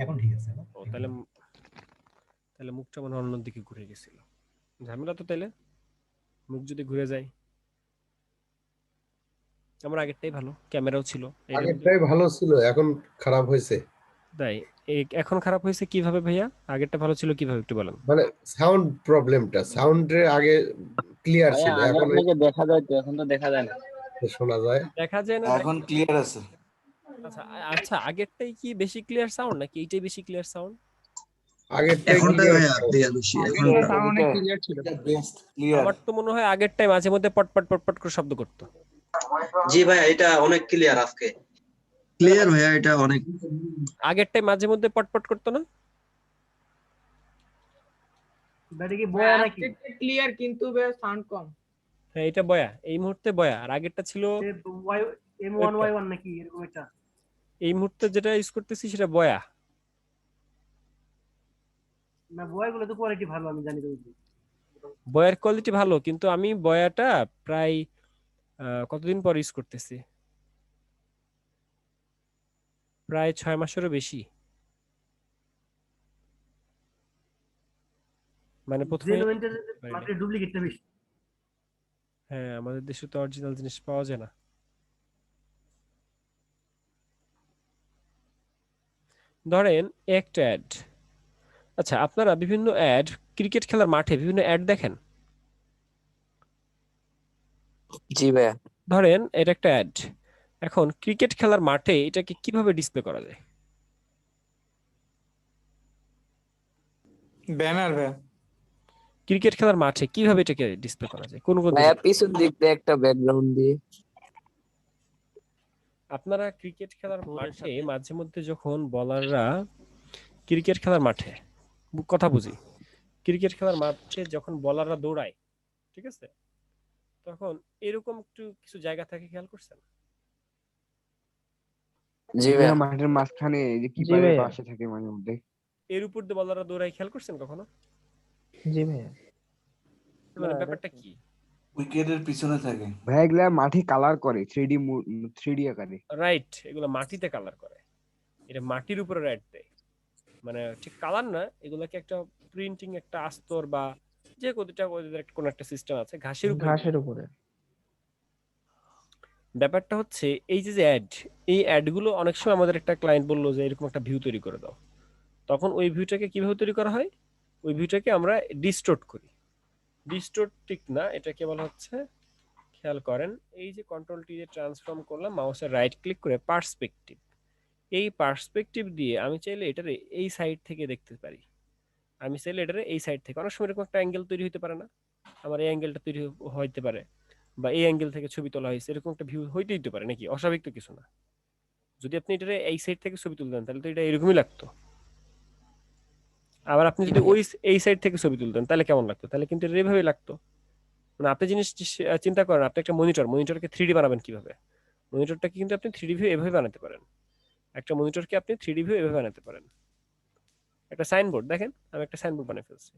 এখন ঠিক আছে না? ও তাহলে মুখটা মনে হয় অন্যদিকে ঘুরে গেছিল, ঝামেলা তো। তাইলে মুখ যদি ঘুরে যায়, আমার আগেরটাই ভালো, ক্যামেরাও ছিল, আগেরটাই ভালো ছিল, এখন খারাপ হয়েছে। তাই এখন খারাপ হয়েছে কিভাবে ভাইয়া? আগেরটা ভালো ছিল কিভাবে একটু বলেন। মানে সাউন্ড প্রবলেমটা, সাউন্ডের আগে ক্লিয়ার ছিল, এখন দেখা যায় তো, এখন তো দেখা যায় না, শোনা যায়, দেখা যায় না। এখন ক্লিয়ার আছে। আচ্ছা আচ্ছা, আগেরটাই কি বেশি ক্লিয়ার সাউন্ড নাকি এইটাই বেশি ক্লিয়ার সাউন্ড? আগেরটাই আমার তো মনে হয় আগেরটাই মাঝে মধ্যে পটপট পটপট করে শব্দ করতো। জি ভাইয়া এটা অনেক ক্লিয়ার আজকে। ক্লিয়ার ভাইয়া, এটা অনেক। আগেরটাই মাঝে মধ্যে পটপট করতো না? ব্যাটারি কি বয়া নাকি? ক্লিয়ার কিন্তু সাউন্ড কম। হ্যাঁ এটা বয়া, এই মুহূর্তে বয়া। আর আগেরটা ছিল M1Y1 নাকি এরকম একটা। এই মুহূর্তে যেটা ইউজ করতেছি সেটা বয়া না, বয়াগুলো তো কোয়ালিটি ভালো, আমি জানি তো। বয়ার কোয়ালিটি ভালো, কিন্তু আমি বয়াটা প্রায় কতদিন পর ইউজ করতেছি, প্রায় 6 মাসেরও বেশি। মানে প্রথমে ডুপ্লিকেটটা বেশি। হ্যাঁ আমাদের দেশে তো অরিজিনাল জিনিস পাওয়া যায় না। ধরেন একটা অ্যাড, আচ্ছা আপনারা বিভিন্ন অ্যাড, ক্রিকেট খেলার মাঠে বিভিন্ন অ্যাড দেখেন? জি ভাইয়া। ধরেন এটা একটা অ্যাড, এখন ক্রিকেট খেলার মাঠে এটাকে কিভাবে ডিসপ্লে করা যায়? ব্যানার ভাইয়া। ক্রিকেট খেলার মাঠে কিভাবে এটাকে ডিসপ্লে করা যায়? কোন কোন ভাইয়া পিছন দিক দিয়ে একটা ব্যাকগ্রাউন্ড দিয়ে। আপনারা ক্রিকেট খেলার মাঠে মাঝে মধ্যে যখন বলাররা ক্রিকেট খেলার মাঠে, কথা বুঝি, ক্রিকেট খেলার মাঠে যখন বলাররা দৌড়ায়, ঠিক আছে, তখন এরকম একটু কিছু জায়গা থাকে, খেয়াল করছেন? জি ভাইয়া। মাঠের মাঝখানে এই যে কিপারের পাশে থাকে মাঝে মধ্যে। এর উপর দিয়ে বলাররা দৌড়ায়, খেয়াল করছেন কখনো? জি ভাইয়া। মানে ব্যাপারটা কি? উইকেটের পিছনে থাকে। ভাইয়া এগুলা মাটি কালার করে 3D আকারে। রাইট, এগুলো মাটিতে কালার করে, এটা মাটির উপরে রাইট দেয়, মানে ঠিক কালার না, এগুলোকে একটা প্রিন্টিং একটা আস্তর বা যে কোন একটা সিস্টেম আছে ঘাসের উপরে। ব্যাপারটা হচ্ছে এই যে অ্যাড, এই অ্যাডগুলো অনেক সময় আমাদের একটা ক্লায়েন্ট বললো যে এরকম একটা ভিউ তৈরি করে দাও, তখন ওই ভিউটাকে কিভাবে তৈরি করা হয়, ওই ভিউটাকে আমরা ডিস্টোর্ট করি। ডিস্টোর্ট ঠিক না, এটাকে বলা হচ্ছে, খেয়াল করেন এই যে কন্ট্রোল টি দিয়ে ট্রান্সফর্ম করলাম, মাউসের রাইট ক্লিক করে পার্সপেক্টিভ, এই পার্সপেক্টিভ দিয়ে আমি চাইলে এটারে এই সাইড থেকে দেখতে পারি, আমি চাইলে এটারে এই সাইড থেকে, অনেক সময় এরকম একটা অ্যাঙ্গেল তৈরি হতে পারে না, আমার এই অ্যাঙ্গেলটা তৈরি হইতে পারে, বা এই অ্যাঙ্গেল থেকে ছবি তোলা হয়েছে, এরকম একটা ভিউ হইতেই দিতে পারে, নাকি অস্বাভাবিক তো কিছু না। যদি আপনি এটারে এই সাইড থেকে ছবি তুলতেন তাহলে তো এটা এরকমই লাগতো, আবার আপনি যদি ওই এই সাইড থেকে ছবি তুলতেন তাহলে কেমন লাগতো, তাহলে কিন্তু এটা এভাবেই লাগতো। মানে আপনি জিনিস চিন্তা করেন, আপনি একটা মনিটরকে 3D বানাবেন কিভাবে, মনিটরটাকে কিন্তু আপনি 3D ভিউ এভাবে বানাতে পারেন, একটা মনিটরকে আপনি 3D ভিউ এভাবে বানাতে পারেন। একটা সাইনবোর্ড দেখেন, আমি একটা সাইনবোর্ড বানিয়ে ফেলছি,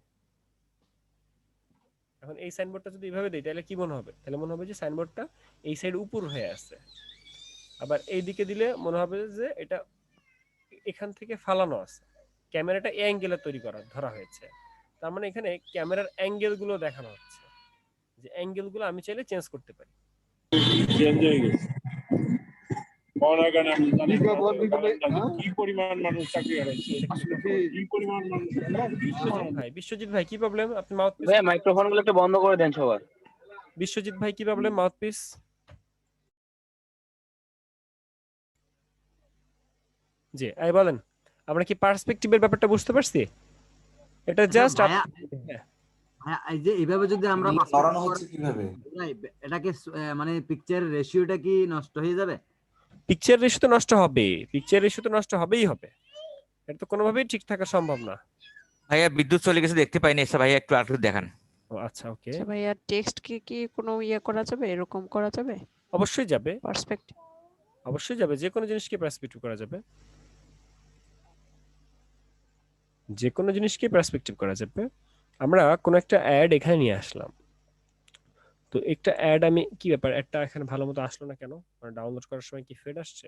এখন এই সাইনবোর্ডটা যদি এভাবে দেই তাহলে কি মনে হবে, তাহলে মনে হবে যে সাইনবোর্ডটা এই সাইড উপর হয়ে আছে, আবার এই দিকে দিলে মনে হবে যে এটা এখান থেকে ফালানো আছে, ক্যামেরাটা এই অ্যাঙ্গেলে তৈরি করা ধরা হয়েছে, তার মানে এখানে ক্যামেরার অ্যাঙ্গেল গুলো দেখানো হচ্ছে, যে অ্যাঙ্গেল গুলো আমি চাইলে চেঞ্জ করতে পারি। চেঞ্জ হয়ে গেছে, কি পরিমাণ মানুষ চাকরি হারাইছে, কি পরিমাণ মানুষ। বিশ্বজিৎ ভাই কি প্রবলেম, আপনি মাউথপিস ভাই মাইক্রোফোন গুলো একটু বন্ধ করে দেন সবার। বিশ্বজিৎ ভাই কি প্রবলেম, মাউথপিস। জি এই বলেন, আমরা কি পার্সপেক্টিভের ব্যাপারটা বুঝতে পারছি? এটা জাস্ট এই যে এইভাবে যদি আমরা সরানো হচ্ছে কিভাবে, এটাকে মানে পিকচার রেশিওটা কি নষ্ট হয়ে যাবে? পিকচার রেশিও তো নষ্ট হবে, পিকচার রেশিও তো নষ্ট হবেই হবে, এটা তো কোনোভাবেই ঠিক থাকা সম্ভব না। ভাইয়া বিদ্যুৎ চলে গেছে, দেখতে পাইনি, এসে ভাইয়া একটু আরেকটু দেখান। ও আচ্ছা ওকে, আচ্ছা ভাইয়া টেক্সট কি কোনো করা যাবে, এরকম করা যাবে? অবশ্যই যাবে, পার্সপেক্টিভ অবশ্যই যাবে, যে কোনো জিনিসকে পার্সপেক্টিভ করা যাবে, যে কোনো জিনিসকে পার্সপেক্টিভ করা যাবে। আমরা কোনো একটা অ্যাড এখানে নিয়ে আসলাম, তো একটা অ্যাড আমি কি ব্যাপার, একটা এখানে ভালো মতো আসলো না কেন, মানে ডাউনলোড করার সময় কি ফেড আসছে?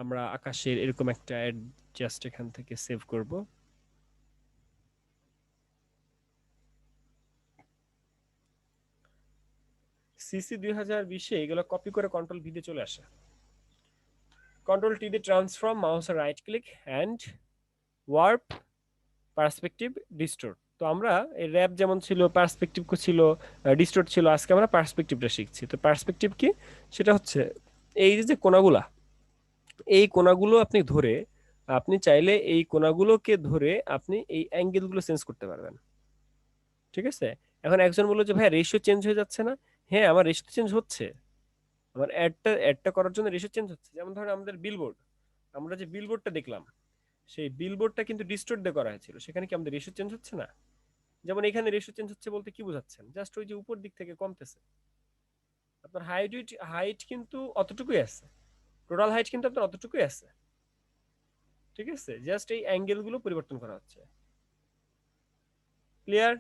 আমরা আকাশের এরকম একটা অ্যাড জাস্ট এখান থেকে সেভ করব, সিসি 2020 এগুলো কপি করে কন্ট্রোল ভি দিয়ে চলে আসে, কন্ট্রোল টি দিয়ে ট্রান্সফর্ম, মাউসের right click and warp perspective distort. তো আমরা এই র‍্যাপ যেমন ছিল, পার্সপেক্টিভ ছিল, ডিস্টোর্ট ছিল, আজকে আমরা পার্সপেক্টিভটা শিখছি। তো পার্সপেক্টিভ কি, সেটা হচ্ছে এই যে কোণাগুলা, এই কোণাগুলো আপনি ধরে, আপনি চাইলে এই কোণাগুলোকে ধরে আপনি এই অ্যাঙ্গেলগুলো চেঞ্জ করতে পারবেন, ঠিক আছে? এখন একজন বললো যে ভাই রেশিও চেঞ্জ হয়ে যাচ্ছে না, হ্যাঁ আমার রেশিও চেঞ্জ হচ্ছে, আমার অ্যাডটা করার জন্য রেশিও চেঞ্জ হচ্ছে। যেমন ধরেন আমাদের বিলবোর্ড, আমরা যে বিলবোর্ডটা দেখলাম, সেই বিলবোর্ডটা কিন্তু ডিস্টোর্ট দিয়ে করা হয়েছিল, সেখানে কি আমাদের রেশিও চেঞ্জ হচ্ছে না? যেমন এখানে রেশিও চেঞ্জ হচ্ছে বলতে কি বোঝাচ্ছেন, জাস্ট ওই যে উপর দিক থেকে কমতেছে, আপনার হাইট কিন্তু অতটুকুই আছে, টোটাল হাইট কিন্তু আপনার অতটুকুই আছে, ঠিক আছে? জাস্ট এই অ্যাঙ্গেল গুলো পরিবর্তন করা হচ্ছে। ক্লিয়ার?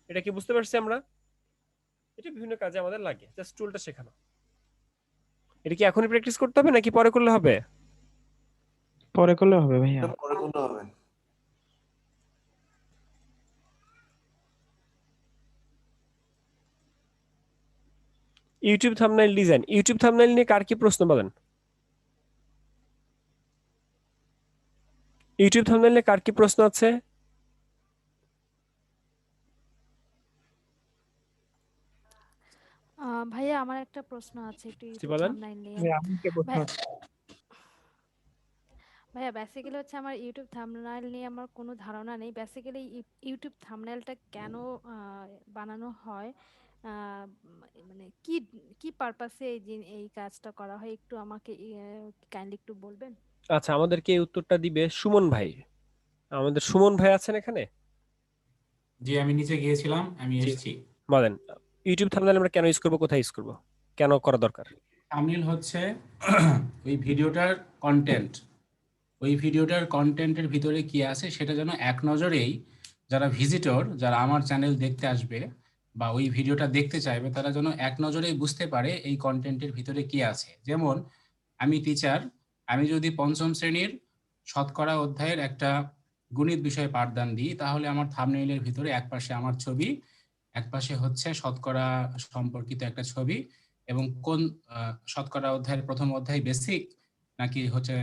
এটা কি বুঝতে পারছি আমরা? এটা বিভিন্ন কাজে আমাদের লাগে, জাস্ট টুলটা শেখানো। এটা কি এখনই প্র্যাকটিস করতে হবে নাকি পরে করলে হবে? পরে করলে হবে ভাইয়া, পরে করলে হবে। YouTube thumbnail design, YouTube thumbnail নিয়ে কার কি প্রশ্ন বলেন? ইউটিউব থাম্বনেইল নিয়ে কার কি প্রশ্ন আছে? ভাইয়া আমার একটা প্রশ্ন আছে একটু ইউটিউব থাম্বনেইল নিয়ে। ভাইয়া বেসিক্যালি হচ্ছে আমার ইউটিউব থাম্বনেইল নিয়ে আমার কোনো ধারণা নেই। বেসিক্যালি ইউটিউব থাম্বনেইলটা কেন বানানো হয়, মানে কি কি পারপাসে এই কাজটা করা হয়, একটু আমাকে কাইন্ডলি একটু বলবেন? আচ্ছা, আমাদেরকে এই উত্তরটা দিবে সুমন ভাই। আমাদের সুমন ভাই আছেন এখানে? জি আমি নিচে গিয়েছিলাম, আমি এসেছি। বলেন ইউটিউব থাম্বনেইল আমরা কেন ইউজ করব, কোথায় ইউজ করব, কেন করা দরকার? থাম্বনেইল হচ্ছে ওই ভিডিওটার কন্টেন্ট, ওই ভিডিওটার কন্টেন্টের ভিতরে কি আছে সেটা যেন এক নজরেই যারা ভিজিটর, যারা আমার চ্যানেল দেখতে আসবে বা ওই ভিডিওটা দেখতে চাইবে, তারা যেন এক নজরেই বুঝতে পারে এই কন্টেন্টের ভিতরে কি আছে। যেমন আমি টিচার, আমি যদি পঞ্চম শ্রেণীর শতকরা অধ্যায়ের একটা গণিত বিষয়ে পাঠদান দিই, তাহলে আমার থাম্বনেইলের ভিতরে একপাশে আমার ছবি, একপাশে হচ্ছে শতকরা সম্পর্কিত একটা ছবি, এবং কোন শতকরা অধ্যায়ের প্রথম অধ্যায় বেসিক নাকি হচ্ছে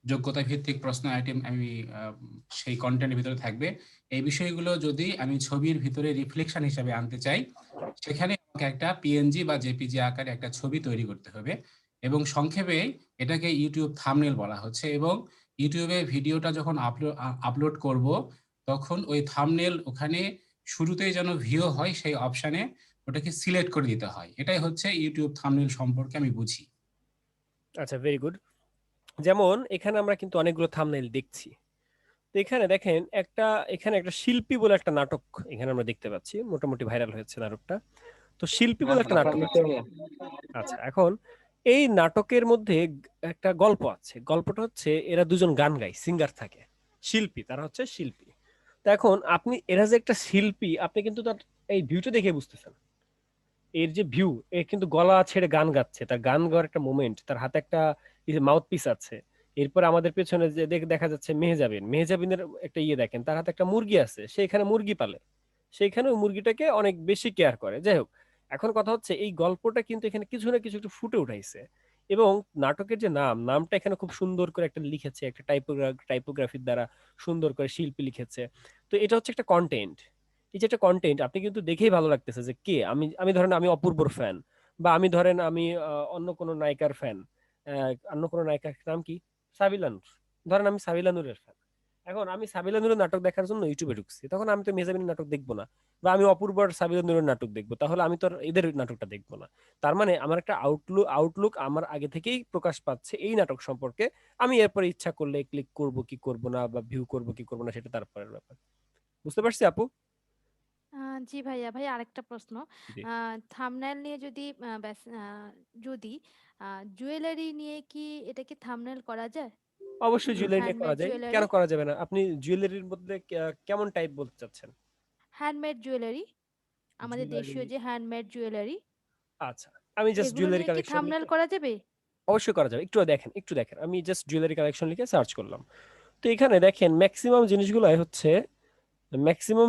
যোগ্যতা ভিত্তিক প্রশ্ন আইটেম আমি সেই কন্টেন্টের ভিতরে থাকবে। এই বিষয়গুলো যদি আমি ছবির ভিতরে রিফ্লেকশন হিসাবে আনতে চাই, সেখানে আমাকে একটা পিএনজি বা জেপিজি আকারে একটা ছবি তৈরি করতে হবে, এবং সংক্ষেপে এটাকে ইউটিউব থাম্বনেল বলা হচ্ছে। এবং ইউটিউবে ভিডিওটা যখন আপলোড করব, তখন ওই থাম্বনেল ওখানে শুরুতেই যেন ভিউ হয় সেই অপশানে ওটাকে সিলেক্ট করে দিতে হয়। এটাই হচ্ছে ইউটিউব থাম্বনেল সম্পর্কে আমি বুঝি। আচ্ছা, ভেরি গুড। যেমন এখানে আমরা কিন্তু অনেকগুলো থাম্বনেইল দেখছি। তো এখানে দেখেন এখানে একটা শিল্পী বলে একটা নাটক এখানে আমরা দেখতে পাচ্ছি, মোটামুটি ভাইরাল হয়েছে নাটকটা। তো শিল্পী বলে একটা নাটক আছে। আচ্ছা, এখন এই নাটকের মধ্যে একটা গল্প আছে। গল্পটা হচ্ছে এরা দুজন গান গায়, সিঙ্গার থাকে, শিল্পী, তারা হচ্ছে শিল্পী। তো এখন আপনি এরা যে একটা শিল্পী, আপনি কিন্তু তার এই ভিউটা দেখে বুঝতেছেন। এর যে ভিউ, এ কিন্তু গলা ছেড়ে গান গাচ্ছে, তার গান গাওয়ার একটা মোমেন্ট, তার হাতে একটা মাউথ পিস আছে। এরপর আমাদের পেছনে যে দেখা যাচ্ছে মেহজাবিনের একটা দেখেন, তার হাতে একটা মুরগি আছে, সে এখানে মুরগি পালে, সেইখানে ওই মুরগিটাকে অনেক বেশি কেয়ার করে। যাই হোক, এখন কথা হচ্ছে এই গল্পটা কিন্তু এখানে কিছু না কিছু একটু ফুটে উঠাইছে, এবং নাটকের যে নামটা এখানে খুব সুন্দর করে একটা লিখেছে, একটা টাইপোগ্রাফির দ্বারা সুন্দর করে শিল্পী লিখেছে। তো এটা হচ্ছে একটা কন্টেন্ট। এই যে একটা কন্টেন্ট, আপনি কিন্তু দেখেই ভালো লাগতেছে যে কে আমি আমি ধরেন আমি অপূর্বর ফ্যান, বা আমি ধরেন আমি অন্য কোনো নায়িকার ফ্যান, অন্য কোনো নায়িকার নাম কি, সাবিলানুর, ধরেন আমি সাবিলানুরের ফ্যান। এখন আমি সাবিলানুরের নাটক দেখার জন্য ইউটিউবে ঢুকছি, তখন আমি তো মেহজাবিনের নাটক দেখবো না, বা আমি অপূর্বর সাবিলানুরের নাটক দেখবো, তাহলে আমি তো আর এদের নাটকটা দেখবো না। তার মানে আমার একটা আউটলুক আমার আগে থেকেই প্রকাশ পাচ্ছে এই নাটক সম্পর্কে। আমি এরপরে ইচ্ছা করলে ক্লিক করব কি করব না, বা ভিউ করব কি করব না, সেটা তারপরের ব্যাপার। বুঝতে পারছি আপু? জি ভাইয়া, ভাই আরেকটা প্রশ্ন। জি। থাম্বনেল নিয়ে যদি জুয়েলারি নিয়ে কি এটা কি থাম্বনেল করা যায়? অবশ্যই জুয়েলারি নিয়ে করা হ্যান্ডমেড যায়, কেন জুয়েলারি, করা যাবে না? আপনি জুয়েলারির মধ্যে কেমন টাইপ বলতে চাচ্ছেন? হ্যান্ডমেড জুয়েলারি, আমাদের জুয়েলারি, দেশীয় যে হ্যান্ডমেড জুয়েলারি, আচ্ছা, আমি জাস্ট এগুলো জুয়েলারি নিয়ে কি কালেকশন থাম্বনেল লিখে, করা যাবে? অবশ্যই করা যাবে। একটু দেখেন, আমি জাস্ট জুয়েলারি কালেকশন লিখে সার্চ করলাম। তো এখানে দেখেন ম্যাক্সিমাম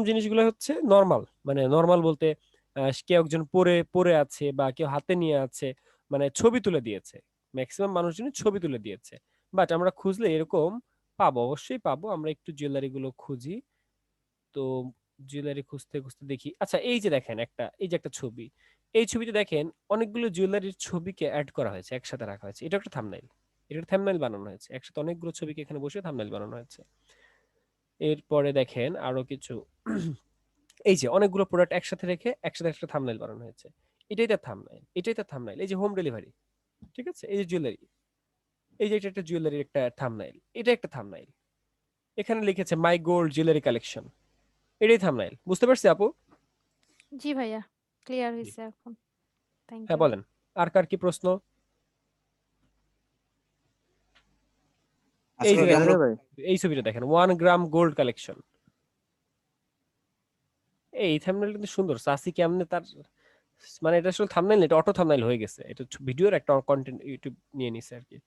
জিনিসগুলো হচ্ছে নরমাল, মানে নরমাল বলতে কেউ একজন পরে পরে আছে, বা কেউ হাতে নিয়ে আছে, মানে ছবি তুলে দিয়েছে, ম্যাক্সিমাম মানুষজনই ছবি তুলে দিয়েছে। বাট আমরা খুঁজলে এরকম পাবো, অবশ্যই পাবো। আমরা একটু জুয়েলারি গুলো খুঁজি। তো জুয়েলারি খুঁজতে খুঁজতে দেখি, আচ্ছা এই যে একটা ছবি, এই ছবিতে দেখেন অনেকগুলো জুয়েলারির ছবিকে অ্যাড করা হয়েছে, একসাথে রাখা হয়েছে। এটা একটা থাম্বনেইল, এটা থাম্বনেইল বানানো হয়েছে, একসাথে অনেকগুলো ছবিকে এখানে বসে থাম্বনেইল বানানো হয়েছে। এরপরে দেখেন আরো কিছু, এই যে অনেকগুলো প্রোডাক্ট একসাথে রেখে একসাথে একটা থাম্বনেইল বানানো হয়েছে। এটাই তার থাম্বনেইল। এই যে হোম ডেলিভারি, ঠিক আছে, এই যে জুয়েলারি, এই যে এটা একটা জুয়েলারির একটা থাম্বনেইল, এটা একটা থাম্বনেইল। এখানে লিখেছে মাই গোল্ড জুয়েলারি কালেকশন, এটাই থাম্বনেইল। বুঝতে পারছি আপু? জি ভাইয়া, ক্লিয়ার জি। হয়েছে এখন। থ্যাংক হ্যাঁ, ইউ। বলেন, আর কার কি প্রশ্ন? এই যে দেখেন, এই ছবিটা দেখেন, 1 গ্রাম গোল্ড কালেকশন। এই থাম্বনেইল কিন্তু সুন্দর। সাসি কেমনে তার, মানে এটা আসলে থাম্বনেইল, এটা অটো থাম্বনেইল হয়ে গেছে, এটা ভিডিওর একটা কন্টেন্ট ইউটিউব নিয়ে নিছে আর কি।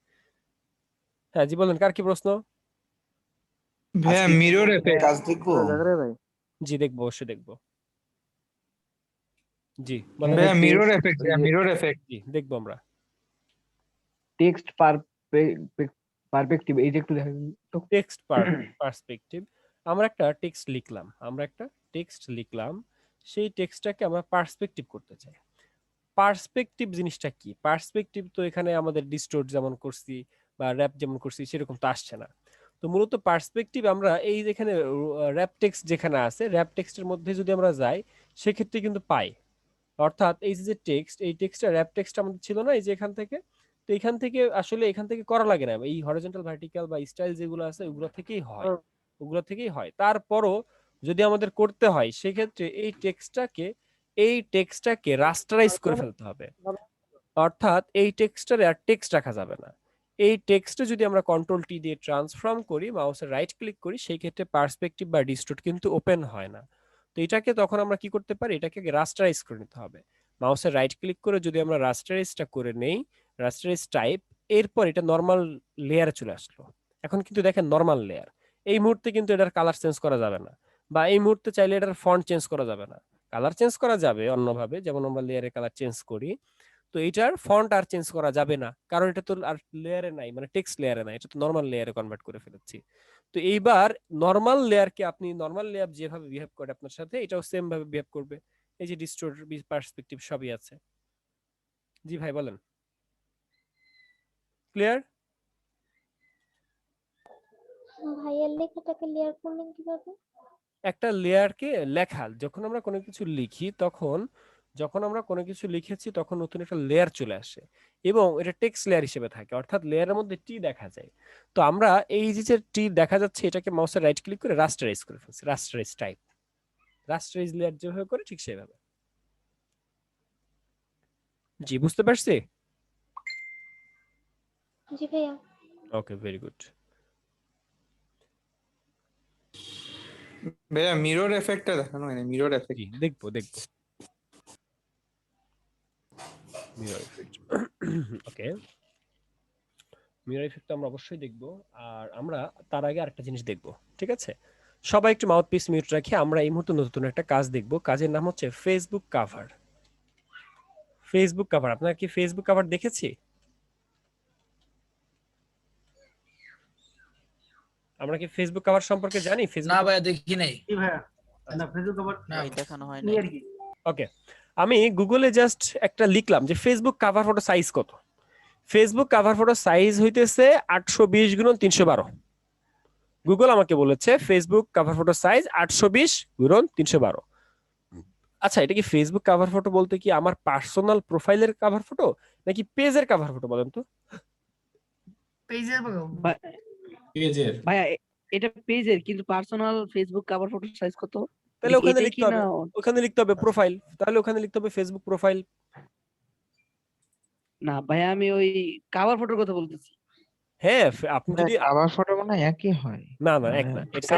হ্যাঁ জি, বলেন, কার কি প্রশ্ন? ভাইয়া মিরর এফেক্ট কাজ দেখবো। জি দেখবো, অবশ্যই দেখবো। জি বলেন। ভাইয়া মিরর এফেক্ট জি দেখবো আমরা। টেক্সট পারস্পেক্টিভ এই যে একটু দেখেন তো। টেক্সট পার্সপেক্টিভ, আমরা একটা টেক্সট লিখলাম, সেই টেক্সটটাকে আমরা পার্সপেক্টিভ করতে চাই। পার্সপেক্টিভ জিনিসটা কি? পার্সপেক্টিভ তো এখানে আমাদের ডিস্টোর্ট যেমন করছি বা র‍্যাপ যেমন করছি সেরকম তো আসছে না। তো মূলত পার্সপেক্টিভ আমরা এই যেখানে র‍্যাপ টেক্সট যেখানে আছে, র‍্যাপ টেক্সটের মধ্যে যদি আমরা যাই, সেক্ষেত্রে কিন্তু পাই। অর্থাৎ এই যে টেক্সট, এই টেক্সটটা র‍্যাপ টেক্সট আমাদের ছিল না, এই যে এখান থেকে, তো এখান থেকে আসলে এখান থেকে করা লাগে না, এই হরিজন্টাল ভার্টিক্যাল বা স্টাইল যেগুলো আছে ওগুলো থেকেই হয়। তারপরও যদি আমাদের করতে হয়, সেক্ষেত্রে এই টেক্সটটাকে রাস্টারাইজ করে ফেলতে হবে। অর্থাৎ এই টেক্সটারে আর টেক্সট রাখা যাবে না, এই টেক্সটে যদি আমরা কন্ট্রোল টি দিয়ে ট্রান্সফর্ম করি, মাউসের রাইট ক্লিক করি, সেই ক্ষেত্রে পার্সপেক্টিভ বা ডিস্টোর্ট কিন্তু ওপেন হয় না। তো এটাকে তখন আমরা কি করতে পারি, এটাকে রাস্টারাইজ করে নিতে হবে। মাউসের রাইট ক্লিক করে যদি আমরা রাস্টারাইজটা করে নেই, রাস্টারাইজ টাইপ, এরপর এটা নর্মাল লেয়ারে চলে আসলো। এখন কিন্তু দেখেন নর্মাল লেয়ার, এই মুহূর্তে কিন্তু এটার কালার চেঞ্জ করা যাবে না, বা এই মুহূর্তে চাইলে এটার ফন্ট চেঞ্জ করা যাবে না। কালার চেঞ্জ করা যাবে অন্যভাবে, যেমন আমরা লেয়ারে কালার চেঞ্জ করি, তো এটার ফন্ট আর চেঞ্জ করা যাবে না, কারণ এটা তো আর লেয়ারে নাই, মানে টেক্সট লেয়ারে নাই, এটা তো নরমাল লেয়ারে কনভার্ট করে ফেলেছি। তো এইবার নরমাল লেয়ারকে আপনি, নরমাল লেয়ার যেভাবে বিহেভ করে আপনার সাথে, এটাও সেম ভাবে বিহেভ করবে। এই যে ডিস্টোর্ট, পার্সপেক্টিভ সবই আছে। জি ভাই বলেন, ক্লিয়ার? ভাইয়ার লেখাটাকে লেয়ার করলেন কিভাবে? একটা লেয়ারকে লেখা, যখন আমরা কোনো কিছু লিখি, তখন যখন আমরা কোনো কিছু লিখেছি তখন নতুন একটা লেয়ার চলে আসে এবং এটা টেক্সট লেয়ার হিসেবে থাকে, অর্থাৎ লেয়ারের মধ্যে টি দেখা যায়। তো আমরা এই যে টি দেখা যাচ্ছে, এটাকে মাউসের রাইট ক্লিক করে রাস্টারাইজ করে ফেলছি, রাস্টারাইজ টাইপ, রাস্টারাইজ লেয়ার যেভাবে করে ঠিক সেভাবে। জি বুঝতে পারছি? জি ভাইয়া। ওকে, ভেরি গুড। ভাইয়া মিরর এফেক্টটা দেখানো হয়নি, মিরর এফেক্ট। দেখবো মিরর এফেক্ট। ওকে, মিরর এফেক্ট আমরা অবশ্যই দেখব। আর আমরা তার আগে আরেকটা জিনিস দেখব, ঠিক আছে? সবাই একটু মাউথপিস মিউট রাখি। আমরা এই মুহূর্তে নতুন একটা কাজ দেখব, কাজের নাম হচ্ছে ফেসবুক কভার। ফেসবুক কভার, আপনারা কি ফেসবুক কভার দেখেছি? আমরা কি ফেসবুক কভার সম্পর্কে জানি? ফেসবুক না ভাইয়া দেখি নাই। কি ভাইয়া না ফেসবুক কভার না দেখানো হয় কি না। আর কি ওকে, আমি গুগলে জাস্ট একটা লিখলাম যে ফেসবুক কভার ফটো সাইজ কত। ফেসবুক কভার ফটো সাইজ হইতেছে 820x312। গুগল আমাকে বলেছে Facebook cover photo size 820x312। আচ্ছা, এটা কি ফেসবুক কভার ফটো বলতে কি আমার পার্সোনাল প্রোফাইলের কভার ফটো নাকি পেজের কভার ফটো বলেন তো? পেজের পেজের ভাইয়া এটা পেজের, কিন্তু personal Facebook cover photo size কত? তাহলে ওখানে এটাই লিখতে কি হবে, না? ওখানে লিখতে হবে প্রোফাইল, তাহলে ওখানে লিখতে হবে ফেসবুক প্রোফাইল। না ভাইয়া আমি ওই কভার ফটোর কথা বলতেছি। হ্যাঁ, আপনি যদি কভার ফটো মনে হয় একই হয়। না এক না, এটা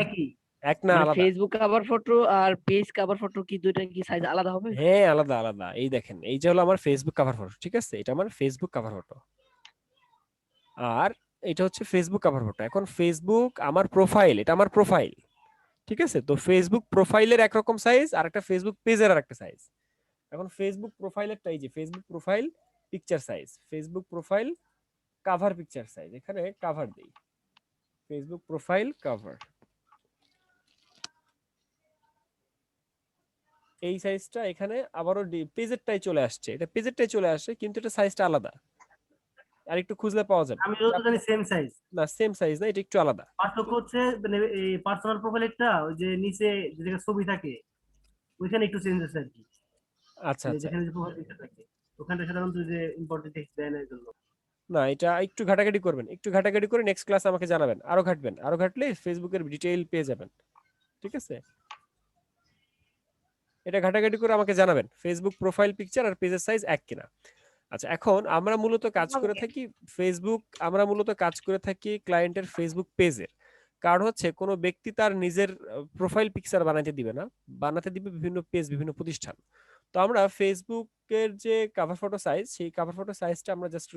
একই এক না, আলাদা। ফেসবুক কভার ফটো আর পেজ কভার ফটো কি দুইটা কি সাইজ আলাদা হবে? হ্যাঁ আলাদা আলাদা। এই দেখেন, এই যে হলো আমার ফেসবুক কভার ফটো, ঠিক আছে? এটা আমার ফেসবুক কভার ফটো, আর এটা হচ্ছে ফেসবুক কভার ফটো। এখন ফেসবুক আমার প্রোফাইল, এটা আমার প্রোফাইল, ঠিক আছে? তো ফেসবুক প্রোফাইলের একরকম সাইজ, আর একটা ফেসবুক পেজের আর একটা সাইজ। এখন ফেসবুক প্রোফাইলেরটা এই যে Facebook profile picture size, Facebook profile cover picture size, এখানে কভার দেই ফেসবুক প্রোফাইল কভার, এই সাইজটা এখানে আবারও পেজেরটাই চলে আসছে, এটা পেজেরটাই চলে আসে, কিন্তু এটা সাইজটা আলাদা, আর একটু খুঁজলে পাওয়া যাবে। আমি যত জানি সেম সাইজ না, সেম সাইজ না, এটা একটু আলাদা। পার্থক্য হচ্ছে মানে এই পার্সোনাল প্রোফাইলটা ওই যে নিচে যে জায়গায় ছবি থাকে ওইখানে একটু চেঞ্জ আছে আর কি। আচ্ছা আচ্ছা, যেখানে যে প্রোফাইল পিকচার থাকে ওখানে সাধারণত যে ইম্পর্টেন্ট টেক্সট দেয় না এর জন্য। না এটা একটু ঘাটাঘাটি করবেন, একটু ঘাটাঘাটি করে নেক্সট ক্লাস আমাকে জানাবেন, আরো ঘাটবেন, আরো ঘাটলে ফেসবুকের ডিটেইল পেয়ে যাবেন, ঠিক আছে? এটা ঘাটাঘাটি করে আমাকে জানাবেন ফেসবুক প্রোফাইল পিকচার আর পেজের সাইজ এক কিনা। আচ্ছা, এখন আমরা মূলত কাজ করে থাকি ফেসবুক, আমরা মূলত কাজ করে থাকি ক্লায়েন্টের ফেসবুক পেজের। কারণ হচ্ছে কোনো ব্যক্তি তার নিজের প্রোফাইল পিকচার বানাতে দিবে না, বানাতে দিবে বিভিন্ন পেজ, বিভিন্ন প্রতিষ্ঠান। তো আমরা ফেসবুকের যে কভার ফটো সাইজ, সেই কভার ফটো সাইজটা আমরা জাস্ট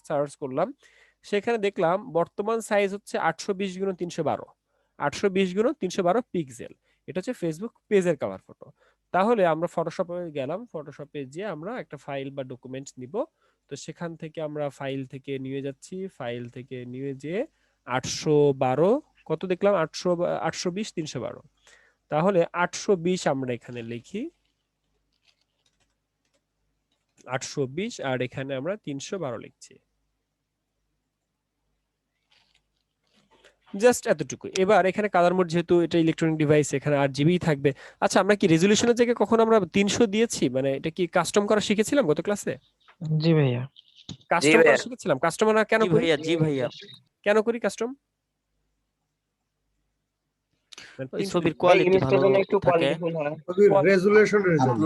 সার্চ করলাম, সেখানে দেখলাম বর্তমান সাইজ হচ্ছে 820x312, 820x312 পিক্সেল। এটা হচ্ছে ফেসবুক পেজের কভার ফটো। তাহলে আমরা ফটোশপে গেলাম, ফটোশপে গিয়ে আমরা একটা ফাইল বা ডকুমেন্ট নিব। তো সেখান থেকে আমরা ফাইল থেকে নিয়ে যাচ্ছি, ফাইল থেকে নিয়ে যেয়ে 812 কত দেখলাম, 820x312। তাহলে 820 আমরা এখানে লিখি, 820, আর এখানে আমরা 312 লিখছি, জাস্ট এতটুকু। এবার এখানে কালার মোড, যেহেতু এটা ইলেকট্রনিক ডিভাইস, এখানে 8GB থাকবে। আচ্ছা, আমরা কি রেজোলিউশনের জায়গায় কখন আমরা 300 দিয়েছি? মানে এটা কি কাস্টম করা শিখেছিলাম গত ক্লাসে? জি ভাইয়া। কাস্টম করা শিখেছিলাম। কাস্টম আমরা কেন করি? জি ভাইয়া। কেন করি কাস্টম? মানে ওই 300 ছবির ডিগ্রি। কোয়ালিটি ভালো থাকে। রেজুলেশনের জন্য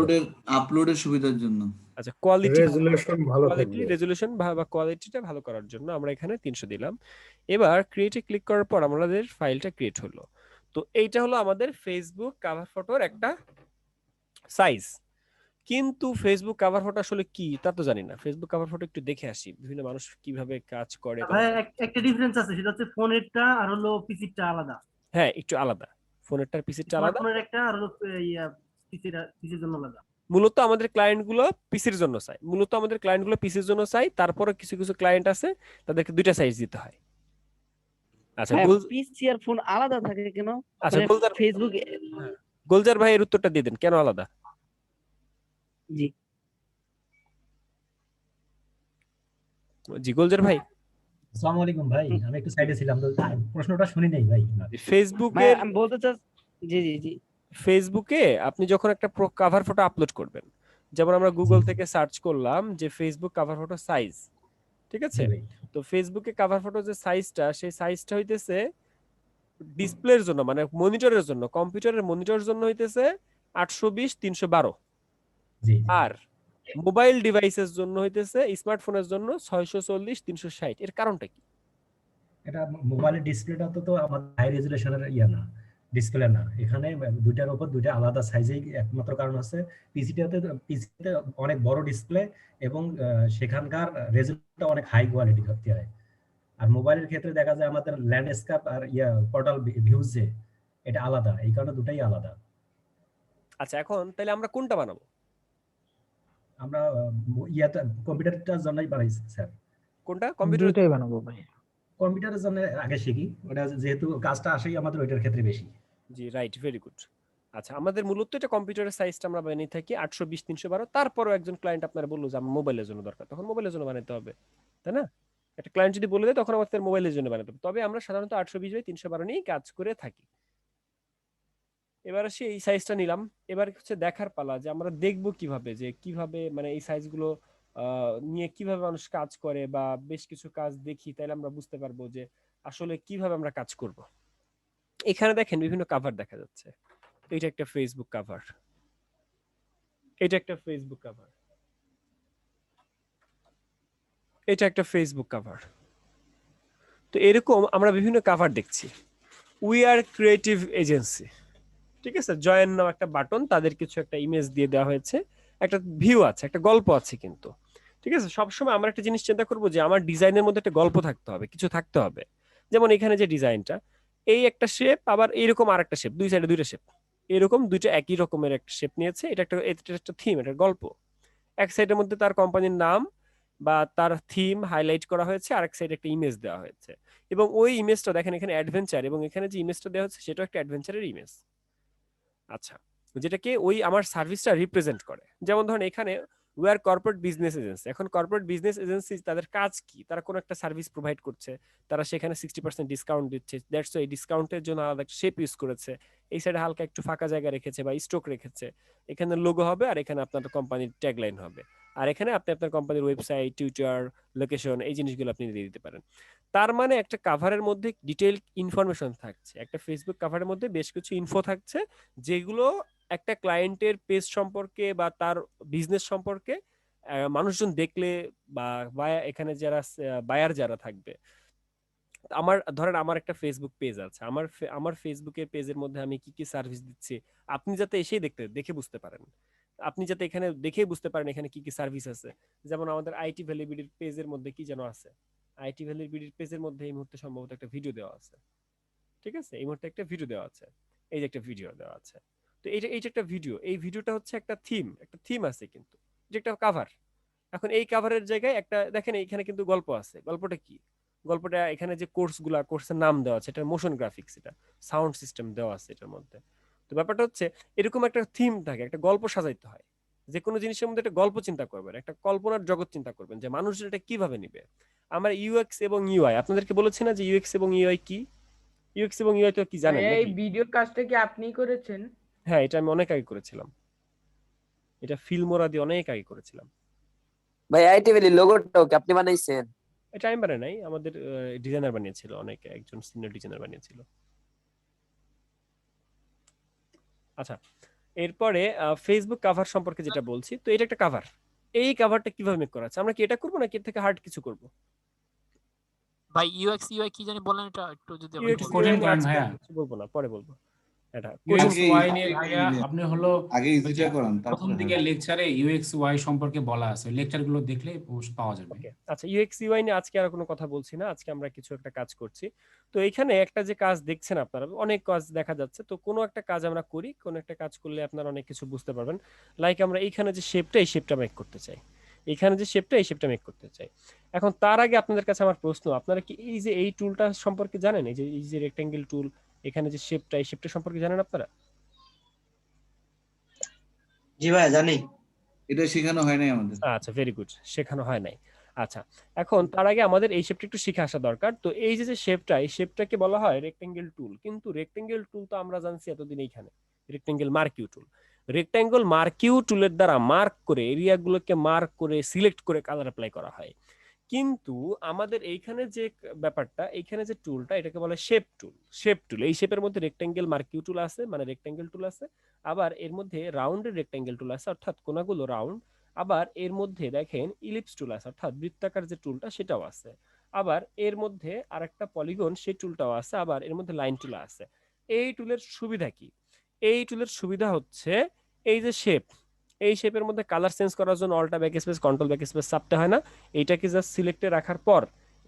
আপলোডের সুবিধার জন্য। আচ্ছা কোয়ালিটি রেজুলেশন ভালো থাকবে। রেজুলেশন বা কোয়ালিটিটা ভালো করার জন্য আমরা এখানে 300 দিলাম। এবার ক্রিয়েটে ক্লিক করার পর আমাদের ফাইলটা ক্রিয়েট হলো। তো এইটা হলো আমাদের ফেসবুক কভার ফটোর একটা সাইজ। কিন্তু ফেসবুক কভার ফটো আসলে কি তা তো জানি না। ফেসবুক কভার ফটো একটু দেখে আসি বিভিন্ন মানুষ কিভাবে কাজ করে। ভাই একটা ডিফারেন্স আছে, সেটা হচ্ছে ফোনেরটা আর হলো পিসিটা আলাদা। হ্যাঁ একটু আলাদা, ফোনেরটার পিসিটা আলাদা। স্মার্টফোনের একটা আর হলো পিসির জন্য আলাদা। মূলত আমাদের ক্লায়েন্টগুলো পিসির জন্য চাই, তারপরে কিছু কিছু ক্লায়েন্ট আছে তাদেরকে দুইটা সাইজ দিতে হয়। আচ্ছা পিসি আর ফোন আলাদা থাকে কেন? আচ্ছা ফেসবুক গোলজার ভাই এর উত্তরটা দিয়ে দেন কেন আলাদা। জি জি গোলজার ভাই। আসসালামু আলাইকুম ভাই, আমি একটু সাইডে ছিলাম তো প্রশ্নটা শুনি নাই ভাই। ফেসবুকে আমি বলতে চাই জি জি জি ফেসবুকে আপনি যখন একটা কভার ফটো আপলোড করবেন, যেমন আমরা গুগল থেকে সার্চ করলাম যে ফেসবুক কভার ফটো সাইজ, ঠিক আছে? তো ফেসবুকে কভার ফটো যে সাইজটা, সেই সাইজটা হইতেছে ডিসপ্লের জন্য মানে মনিটরের জন্য, কম্পিউটারের মনিটরের জন্য হইতেছে 820x312, আর মোবাইল ডিভাইসের জন্য হইতেছে স্মার্টফোনের জন্য 640x360। এর কারণটা কি? এটা মোবাইলের ডিসপ্লেটা তো আমাদের হাই রেজুলেশনের না, ডিসপ্লে না। এখানে দুইটার উপর দুইটা আলাদা সাইজেই, একমাত্র কারণ আছে পিসিতে অনেক বড় ডিসপ্লে এবং সেখানকার রেজুলেশনটা অনেক হাই কোয়ালিটি করতে হয়। আর মোবাইলের ক্ষেত্রে দেখা যায় আমাদের ল্যান্ডস্কেপ আর পোর্টাল ভিউজে এটা আলাদা, এই কারণে দুটাই আলাদা। আচ্ছা এখন তাহলে আমরা কোনটা বানাবো? আমরা কম্পিউটারটার জন্যই বানাইছি স্যার। কোনটা? কম্পিউটারটাই বানাবো ভাই। কম্পিউটারের জন্য আগে শিখি, ওটা যেহেতু কাজটা আসেই আমাদের ওইটার ক্ষেত্রে বেশি। জি রাইট, ভেরি গুড। আচ্ছা আমাদের মূলত এটা কম্পিউটারের সাইজটা আমরা বানিয়ে থাকি 820x312। তারপরও একজন ক্লায়েন্ট আপনারা বললো যে আমার মোবাইলের জন্য দরকার, তখন মোবাইলের জন্য বানাতে হবে, তাই না? একটা ক্লায়েন্ট যদি বলে দেয় তখন আমাদের মোবাইলের জন্য বানাতে হবে। তবে আমরা সাধারণত 820x312 নিয়েই কাজ করে থাকি। এবার আসি এই সাইজটা নিলাম। এবার হচ্ছে দেখার পালা যে আমরা দেখবো কিভাবে, যে কিভাবে মানে এই সাইজগুলো নিয়ে কিভাবে মানুষ কাজ করে, বা বেশ কিছু কাজ দেখি তাহলে আমরা বুঝতে পারবো যে আসলে কিভাবে আমরা কাজ করব। এখানে দেখেন বিভিন্ন কভার দেখা যাচ্ছে। এটা একটা ফেসবুক কভার, এটা একটা ফেসবুক কভার, এটা একটা ফেসবুক কভার। তো এরকম আমরা বিভিন্ন কভার দেখছি। উই আর ক্রিয়েটিভ এজেন্সি, ঠিক আছে, জয়েন নাও একটা বাটন, তাদের কিছু একটা ইমেজ দিয়ে দেওয়া হয়েছে, একটা ভিউ আছে, একটা গল্প আছে কিন্তু, ঠিক আছে। সবসময় আমরা একটা জিনিস চিন্তা করবো যে আমার ডিজাইনের মধ্যে একটা গল্প থাকতে হবে, কিছু থাকতে হবে। যেমন এখানে যে ডিজাইনটা, এই একটা শেপ, আবার এইরকম আর একটা শেপ, দুই সাইডে দুইটা শেপ, এরকম দুইটা একই রকমের একটা শেপ নিয়েছে। এটা একটা থিম, একটা গল্প। এক সাইডের মধ্যে তার কোম্পানির নাম বা তার থিম হাইলাইট করা হয়েছে, আরেক সাইডে একটা ইমেজ দেওয়া হয়েছে, এবং ওই ইমেজটা দেখেন এখানে অ্যাডভেঞ্চার, এবং এখানে যে ইমেজটা দেওয়া হচ্ছে সেটাও একটা অ্যাডভেঞ্চারের ইমেজ। আচ্ছা, যেটাকে ওই আমার সার্ভিসটা রিপ্রেজেন্ট করে। যেমন ধরেন এখানে we are corporate business agency. এখন কর্পোরেট বিজনেস এজেন্সি তাদের কাজ কি? তারা কোনো একটা সার্ভিস প্রোভাইড করছে, তারা সেখানে 60% ডিসকাউন্ট দিচ্ছে। দ্যাটস ওয়াই ডিসকাউন্টের জন্য আলাদা একটা শেপ ইউজ করেছে। এই সাইডে হালকা একটু ফাঁকা জায়গা রেখেছে বা স্টক রেখেছে। এখানে লোগো হবে, আর এখানে আপনার কোম্পানির ট্যাগলাইন হবে, আর এখানে আপনি আপনার কোম্পানির ওয়েবসাইট, টুইটার, লোকেশন, এই জিনিসগুলো আপনি দিয়ে দিতে পারেন। তার মানে একটা কাভারের মধ্যে ডিটেইল ইনফরমেশন থাকছে। একটা ফেসবুক কাভারের মধ্যে বেশ কিছু ইনফো থাকছে, যেগুলো একটা ক্লায়েন্টের পেজ সম্পর্কে বা তার বিজনেস সম্পর্কে মানুষজন দেখলে, বা এখানে যারা বায়ার যারা থাকবে, আমার ধরেন আমার একটা ফেসবুক পেজ আছে, আমার ফেসবুকের পেজের মধ্যে আমি কি কি সার্ভিস দিচ্ছি, আপনি যাতে এসেই দেখে বুঝতে পারেন, আপনি যাতে এখানে দেখেই বুঝতে পারেন এখানে কি কি সার্ভিস আছে। যেমন আমাদের আইটি ভ্যালি বিডির পেজের মধ্যে কি যেন আছে, আইটি ভ্যালি বিডির পেজের মধ্যে এই মুহূর্তে সম্ভবত একটা ভিডিও দেওয়া আছে, ঠিক আছে, এই মুহূর্তে একটা ভিডিও দেওয়া আছে, এই যে একটা ভিডিও দেওয়া আছে। তো এই যে একটা ভিডিও, এই ভিডিওটা হচ্ছে একটা থিম আছে, কিন্তু যে একটা কাভার। এখন এই কাভারের জায়গায় একটা দেখেন এখানে কিন্তু গল্প আছে। গল্পটা কি? গল্পটা এখানে যে কোর্সের নাম দেওয়া আছে, এটা মোশন গ্রাফিক্স, এটা সাউন্ড সিস্টেম দেওয়া আছে এটার মধ্যে। তো ব্যাপারটা হচ্ছে এরকম একটা থিম থাকে, একটা গল্প সাজাইতে হয়। যে কোনো জিনিসের মধ্যে একটা গল্প চিন্তা করবেন, একটা কল্পনার জগৎ চিন্তা করবেন যে মানুষ এটা কিভাবে নিবে। আমার ইউএক্স এবং ইউআই আপনাদেরকে বলেছি না যে ইউএক্স এবং ইউআই কি? ইউএক্স এবং ইউআই তো কি জানেন নাকি? এই ভিডিও কাজটা কি আপনি করেছেন? হ্যাঁ, এটা আমি অনেক আগে করেছিলাম, এটা ফিল্মোরা দিয়ে অনেক আগে করেছিলাম। ভাই আইটি ভ্যালি লোগোটাও কি আপনি বানাইছেন? এটা আমি বানাই নাই, আমাদের ডিজাইনার বানিয়েছিল, একজন সিনিয়র ডিজাইনার বানিয়েছিল। আচ্ছা, এরপরে ফেসবুক কাভার সম্পর্কে যেটা বলছি, তো এটা একটা কাভার। এই কাভারটা কিভাবে মেক করা আছে? আমরা কি এটা করবো নাকি এর থেকে হার্ড কিছু করব? ভাই ইউএক্স ইউআই কি জানি বললেন, এটা একটু যদি আপনি ইউএক্স বলতেন। ইউআই কঠিন নিয়ে করেন আজকে ভাইয়া। কিছু বলবো না, পরে বলবো। এটা ইউএক্স কঠিন। ওয়াই নিয়ে ভাইয়া আপনি হলো আগে ওই ইজিটা যে করান, প্রথম তারপরে দিকে লেকচারে ইউএক্স ওয়াই সম্পর্কে বলা আছে, লেকচার গুলো দেখলে পাওয়া যাবে। ওকে, আচ্ছা, ইউএক্স ইউআই নিয়ে আজকে আর কোনো কথা বলছি না, আজকে আমরা কিছু একটা কাজ করছি। তো এখানে একটা যে কাজ দেখছেন আপনারা, অনেক কাজ দেখা যাচ্ছে, তো কোনো একটা কাজ আমরা করি, কোনো একটা কাজ করলে আপনারা অনেক কিছু বুঝতে পারবেন। লাইক আমরা এইখানে যে শেপটা, এই শেপটা মেক করতে চাই, এখানে যে শেপটা, এই শেপটা মেক করতে চাই। এখন তার আগে আপনাদের কাছে আমার প্রশ্ন, আপনারা কি এই যে এই টুলটা সম্পর্কে জানেন? এই যে রেক্টেঙ্গেল টুল, এখানে যে শেপটা, এই শেপটা সম্পর্কে জানেন আপনারা? জি ভাই জানি, এটা শেখানো হয় নাই আমাদের। আচ্ছা, ভেরি গুড, শেখানো হয় নাই। আচ্ছা, এখন তার আগে আমাদের এই শেপটা একটু শিখে আসা দরকার। তো এই যে যে শেপটা, এই শেপটাকে বলা হয় রেক্টেঙ্গেল টুল। কিন্তু রেক্টেঙ্গেল টুল তো আমরা জানছি এতদিন এইখানে রেক্টেঙ্গেল মার্কিউ টুল। রেক্টেঙ্গেল মার্কিউ টুলের দ্বারা মার্ক করে, এরিয়াগুলোকে মার্ক করে, সিলেক্ট করে কালার অ্যাপ্লাই করা হয়। কিন্তু আমাদের এইখানে যে ব্যাপারটা, এইখানে যে টুলটা, এটাকে বলে শেপ টুল। শেপ টুল, এই শেপের মধ্যে রেক্টেঙ্গেল মার্কিউ টুল আছে, মানে রেক্টেঙ্গেল টুল আছে। আবার এর মধ্যে রাউন্ডের রেক্টেঙ্গেল টুল আছে, অর্থাৎ কোনাগুলো রাউন্ড। আবার এর মধ্যে দেখেন ইলিপস টুল আছে, অর্থাৎ বৃত্তাকার যে টুলটা সেটাও আছে। আবার এর মধ্যে আরেকটা পলিগন, সেই টুলটাও আছে। আবার এর মধ্যে লাইন টুল আছে। এই টুলের সুবিধা কি? এই টুলের সুবিধা হচ্ছে এই যে শেপ, এই শেপের মধ্যে কালার চেঞ্জ করার জন্য alt backspace, control backspace চাপতে হয় না। এইটাকে জাস্ট সিলেক্টে রাখার পর,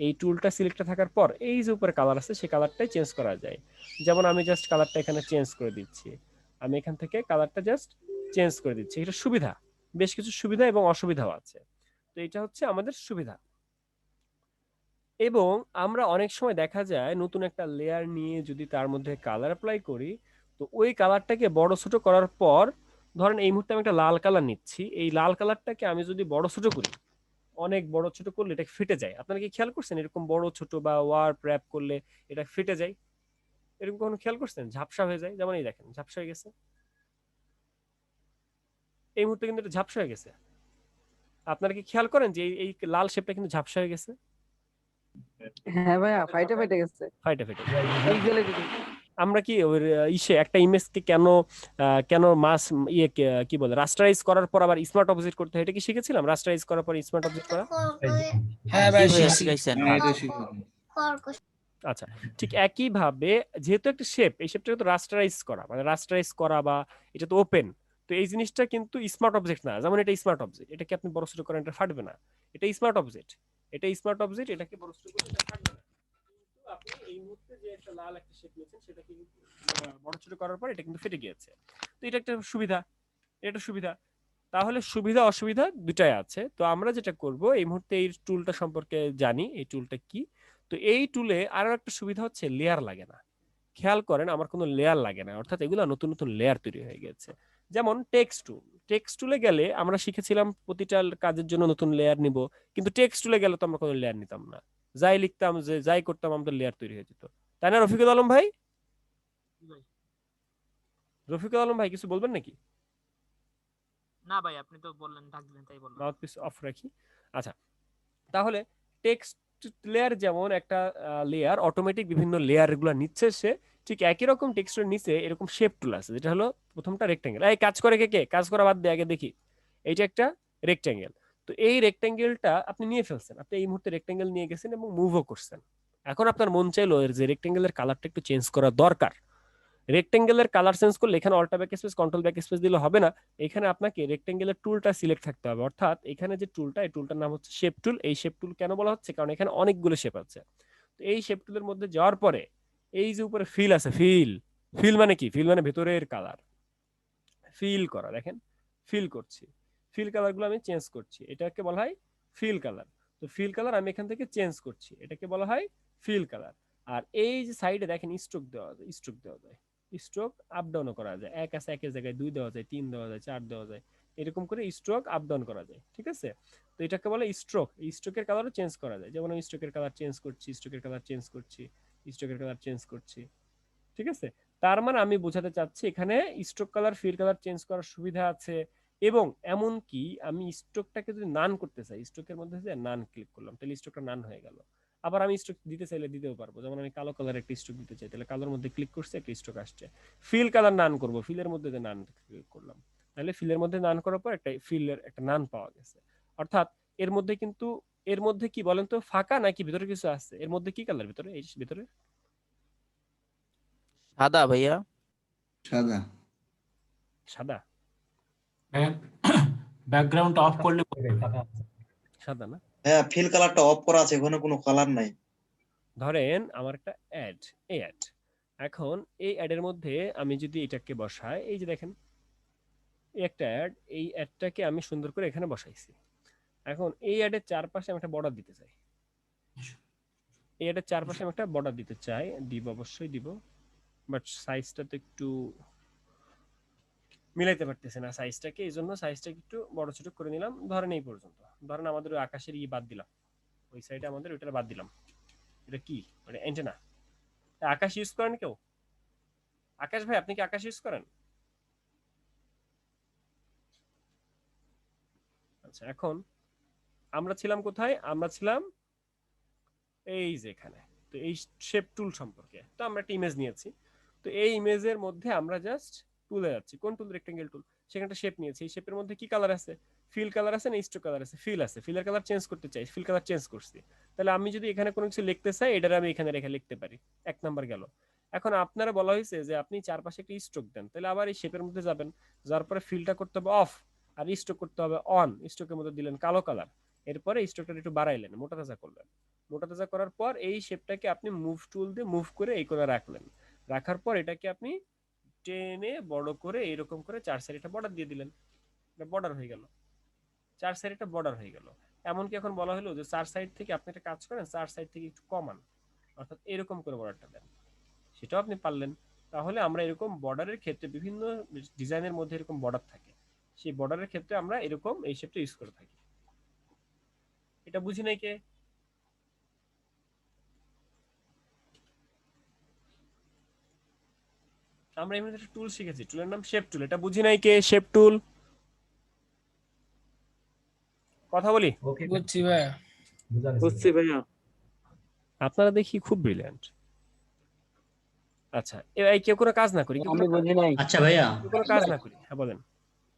এই টুলটা সিলেক্টে থাকার পর এই যে উপরে কালার আছে সেই কালারটাই চেঞ্জ করা যায়। যেমন আমি জাস্ট কালারটা এখানে চেঞ্জ করে দিচ্ছি, আমি এখান থেকে কালারটা জাস্ট চেঞ্জ করে দিচ্ছি। এটা সুবিধা, বেশ কিছু সুবিধা এবং অসুবিধাও আছে। তো এটা হচ্ছে আমাদের সুবিধা। এবং আমরা অনেক সময় দেখা যায় নতুন একটা লেয়ার নিয়ে যদি তার মধ্যে কালার অ্যাপ্লাই করি, তো ওই কালারটাকে বড় ছোট করার পর, ধরেন এই মুহূর্তে আমি একটা লাল কালার নিচ্ছি, এই লাল কালারটাকে আমি যদি বড় ছোট করি, অনেক বড় ছোট করলে এটা ফেটে যায়। আপনারা কি খেয়াল করছেন এরকম বড় ছোট বা ওয়ার্প র‍্যাপ করলে এটা ফেটে যায়? এরকম কখনো খেয়াল করছেন? ঝাপসা হয়ে যায়, যেমন এই দেখেন ঝাপসা হয়ে গেছে, এই মুহূর্তে কিন্তু এটা ঝাপসা হয়ে গেছে। আপনারা কি খেয়াল করেন যে এই লাল শেপটা কিন্তু ঝাপসা হয়ে গেছে? হ্যাঁ ভাইয়া, ফাইটে ফাইটে গেছে। ফাইটে ফেটে পিক্সেলে দিদি। আমরা কি ওই ইসে একটা ইমেজকে কেন মাস কি বলে রাস্টারাইজ করার পর আবার স্মার্ট অবজেক্ট করতে হয়, এটা কি শিখেছিলাম? রাস্টারাইজ করার পর স্মার্ট অবজেক্ট করা। হ্যাঁ ভাই, শিখাইছেন। হ্যাঁ এটা শিখানো। আচ্ছা, ঠিক একই ভাবে যেহেতু একটা শেপ, এই শেপটাকে তো রাস্টারাইজ করা, মানে রাস্টারাইজ করা বা এটা তো ওপেন, তো এই জিনিসটা কিন্তু স্মার্ট অবজেক্ট না। যেমন এটা স্মার্ট অবজেক্ট, এটাকে আপনি বড় ছোট করেন এটা ফাটবে না। এটা স্মার্ট অবজেক্ট, এটা স্মার্ট অবজেক্ট, এটাকে বড় ছোট করে এটা ফাটবে না। কিন্তু আপনি এই মুহূর্তে যে একটা লাল একটা শেপ নিয়েছেন, সেটাকে বড় ছোট করার পর এটা কিন্তু ফেটে গিয়েছে। তো এটা একটা সুবিধা, এটা সুবিধা। তাহলে সুবিধা অসুবিধা দুটাই আছে। তো আমরা যেটা করব, এই মুহূর্তে এই টুলটা সম্পর্কে জানি, এই টুলটা কি। তো এই টুলে আরো একটা সুবিধা হচ্ছে লেয়ার লাগে না। খেয়াল করেন আমার কোনো লেয়ার লাগে না, অর্থাৎ এগুলো নতুন নতুন লেয়ার তৈরি হয়ে গেছে। যেমন টেক্সট টুল, টেক্সট টুলে গেলে আমরা শিখেছিলাম প্রতিটা কাজের জন্য নতুন লেয়ার নিব, কিন্তু টেক্সট টুলে গেলে তো আমরা কোনো লেয়ার নিতাম না। যাই লিখতাম, যে যাই করতাম, আমাদের লেয়ার তৈরি হয়ে যেত। তাই না রফিকুল আলম ভাই? রফিকুল আলম ভাই কিছু বলবেন নাকি? না ভাই, আপনি তো বললেন, ডাক দিলেন তাই বললাম। মাউথপিস অফ রাখি। আচ্ছা, তাহলে টেক্সট লেয়ার যেমন একটা লেয়ার, অটোমেটিক বিভিন্ন লেয়ার গুলো নিচ্ছে সে, ঠিক একই রকম টেক্সটের নিচে এরকম শেপ টুল আছে, যেটা হলো প্রথমটা রেক্টেঙ্গেল। এই কাজ করে কে? কাজ করা বাদ দিয়ে আগে দেখি। এইটা একটা রেক্টেঙ্গেল। তো এই রেক্টেঙ্গেলটা আপনি নিয়ে ফেলছেন, আপনি এই মুহূর্তে রেক্টেঙ্গেল নিয়ে গেছেন এবং মুভও করছেন। এখন আপনার মন চাইলো যে রেক্টেঙ্গেলের কালারটা একটু চেঞ্জ করা দরকার। রেক্টেঙ্গেলের কালার চেঞ্জ করলে এখানে alt backspace, control backspace দিলে হবে না। এখানে আপনাকে রেক্টেঙ্গেলের টুলটা সিলেক্ট থাকতে হবে, অর্থাৎ এখানে যে টুলটা, এই টুলটার নাম হচ্ছে শেপ টুল। এই শেপ টুল কেন বলা হচ্ছে? কারণ এখানে অনেকগুলো শেপ আছে। তো এই শেপ টুলের মধ্যে যাওয়ার পরে এই যে উপরে ফিল আছে, ফিল মানে কি? ফিল মানে ভেতরের কালার, ফিল করা। দেখেন ফিল করছি, ফিল কালারগুলো আমি চেঞ্জ করছি, এটাকে বলা হয় ফিল কালার। তো ফিল কালার আমি এখান থেকে চেঞ্জ করছি, এটাকে বলা হয় ফিল কালার। আর এই যে সাইডে দেখেন স্ট্রোক দেওয়া যায়, স্ট্রোক আপ ডাউন করা যায়। এক আছে, একের জায়গায় 2 দেওয়া যায়, 3 দেওয়া যায়, 4 দেওয়া যায়, এরকম করে স্ট্রোক আপ ডাউন করা যায়। ঠিক আছে, তো এটাকে বলে স্ট্রোক। এই স্ট্রোকের কালারও চেঞ্জ করা যায়, যেমন আমি স্ট্রোকের কালার চেঞ্জ করছি, স্ট্রোকের কালার চেঞ্জ করছি, স্ট্রোকের কালার চেঞ্জ করছি। ঠিক আছে, তার মানে আমি বোঝাতে চাচ্ছি এখানে stroke colour, fill colour change করার সুবিধা আছে। এবং এমন কি আমি স্ট্রোকটাকে যদি নান করতে চাই, স্ট্রোকের মধ্যে যে নান ক্লিক করলাম, তাহলে স্ট্রোকটা নান হয়ে গেল। আবার আমি স্ট্রোক দিতে চাইলে দিতেও পারবো, যেমন আমি কালো কালার একটা স্ট্রোক দিতে চাই, তাহলে কালোর মধ্যে ক্লিক করছি একটা স্ট্রোক আসছে। ফিল কালার নান করব, ফিলের মধ্যে যে নান ক্লিক করলাম, তাহলে ফিলের মধ্যে নান করার পর একটা ফিলের একটা নান পাওয়া গেছে। অর্থাৎ এর মধ্যে কিন্তু, এর মধ্যে কি বলেন তো, ফাঁকা নাকি ভিতরে কিছু আছে? এর মধ্যে কি কালার ভিতরে, এই ভিতরে? সাদা ভাইয়া। সাদা। সাদা ব্যাকগ্রাউন্ড অফ করলে সাদা না? হ্যাঁ, ফিল কালারটা অফ করা আছে, ওখানে কোনো কালার নাই। ধরেন আমার একটা অ্যাড, এই অ্যাড, এখন এই অ্যাডের মধ্যে আমি যদি এটাকে বসাই, এই যে দেখেন এই একটা অ্যাড, এই অ্যাডটাকে আমি সুন্দর করে এখানে বসাইছি। এখন এই অ্যাডের চারপাশে আমি একটা বর্ডার দিতে চাই, এই অ্যাডের চারপাশে আমি একটা বর্ডার দিতে চাই, দিব, অবশ্যই দিব, বাট সাইজটা তো একটু মিলাইতে পারতেছে না সাইজটাকে, এই জন্য সাইজটাকে একটু বড় ছোট করে নিলাম। ধরেন এই পর্যন্ত, ধরেন আমাদের ওই আকাশের বাদ দিলাম, ওই সাইডে আমাদের ওইটা বাদ দিলাম। এটা কি, মানে অ্যান্টেনা। আকাশ ইউজ করেন কেউ? আকাশ ভাই, আপনি কি আকাশ ইউজ করেন? আচ্ছা, এখন আমরা ছিলাম কোথায়? আমরা ছিলাম এই যে এখানে। তো এই শেপ টুল সম্পর্কে তো আমরা একটা ইমেজ নিয়েছি, তো এই ইমেজের মধ্যে আমরা জাস্ট টুলে যাচ্ছি। কোন টুল? রেক্টেঙ্গেল টুল। সেখানে একটা শেপ নিয়েছি, এই শেপের মধ্যে কি কালার আছে? ফিল কালার আছে না স্ট্রোক কালার আছে? ফিল আছে। ফিলের কালার চেঞ্জ করতে চাই, ফিল কালার চেঞ্জ করছি। তাহলে আমি যদি এখানে কোনো কিছু লিখতে চাই, এটারে আমি এখানে রেখে লিখতে পারি। 1 নাম্বার গেল। এখন আপনারা বলা হয়েছে যে আপনি চারপাশে একটা স্ট্রোক দেন, তাহলে আবার এই শেপের মধ্যে যাবেন, যার পরে ফিলটা করতে হবে অফ, আর স্ট্রোক করতে হবে অন। স্ট্রোকের মধ্যে দিলেন কালো কালার, এরপরে স্ট্রোকটা একটু বাড়াইলেন, মোটা তাজা করলেন। মোটা তাজা করার পর এই শেপটাকে আপনি মুভ টুল দিয়ে মুভ করে এই করে রাখলেন। রাখার পর এটাকে আপনি টেনে বড় করে এইরকম করে 4 সাইড একটা বর্ডার দিয়ে দিলেন, এটা বর্ডার হয়ে গেল। 4 সাইড একটা বর্ডার হয়ে গেল। এমনকি এখন বলা হলো যে 4 সাইড থেকে আপনি একটা কাজ করেন, 4 সাইড থেকে একটু কমান, অর্থাৎ এরকম করে বর্ডারটা দেন, সেটাও আপনি পারলেন। তাহলে আমরা এরকম বর্ডারের ক্ষেত্রে বিভিন্ন ডিজাইনের মধ্যে এরকম বর্ডার থাকে, সেই বর্ডারের ক্ষেত্রে আমরা এরকম এই শেপটা ইউজ করে থাকি। এটা বুঝি নাই কে? আমরা এমনি একটা টুল শিখেছি, টুলের নাম শেপ টুল, এটা বুঝি নাই কে? শেপ টুল। কথা বলি? বুঝছি ভাইয়া। বুঝছি ভাইয়া। আপনারা দেখি খুব ব্রিলিয়ান্ট। আচ্ছা, এই কেউ কোনো কাজ না করি, আমি বুঝি নাই। আচ্ছা ভাইয়া, কেউ কোনো কাজ না করি, হ্যাঁ বলেন।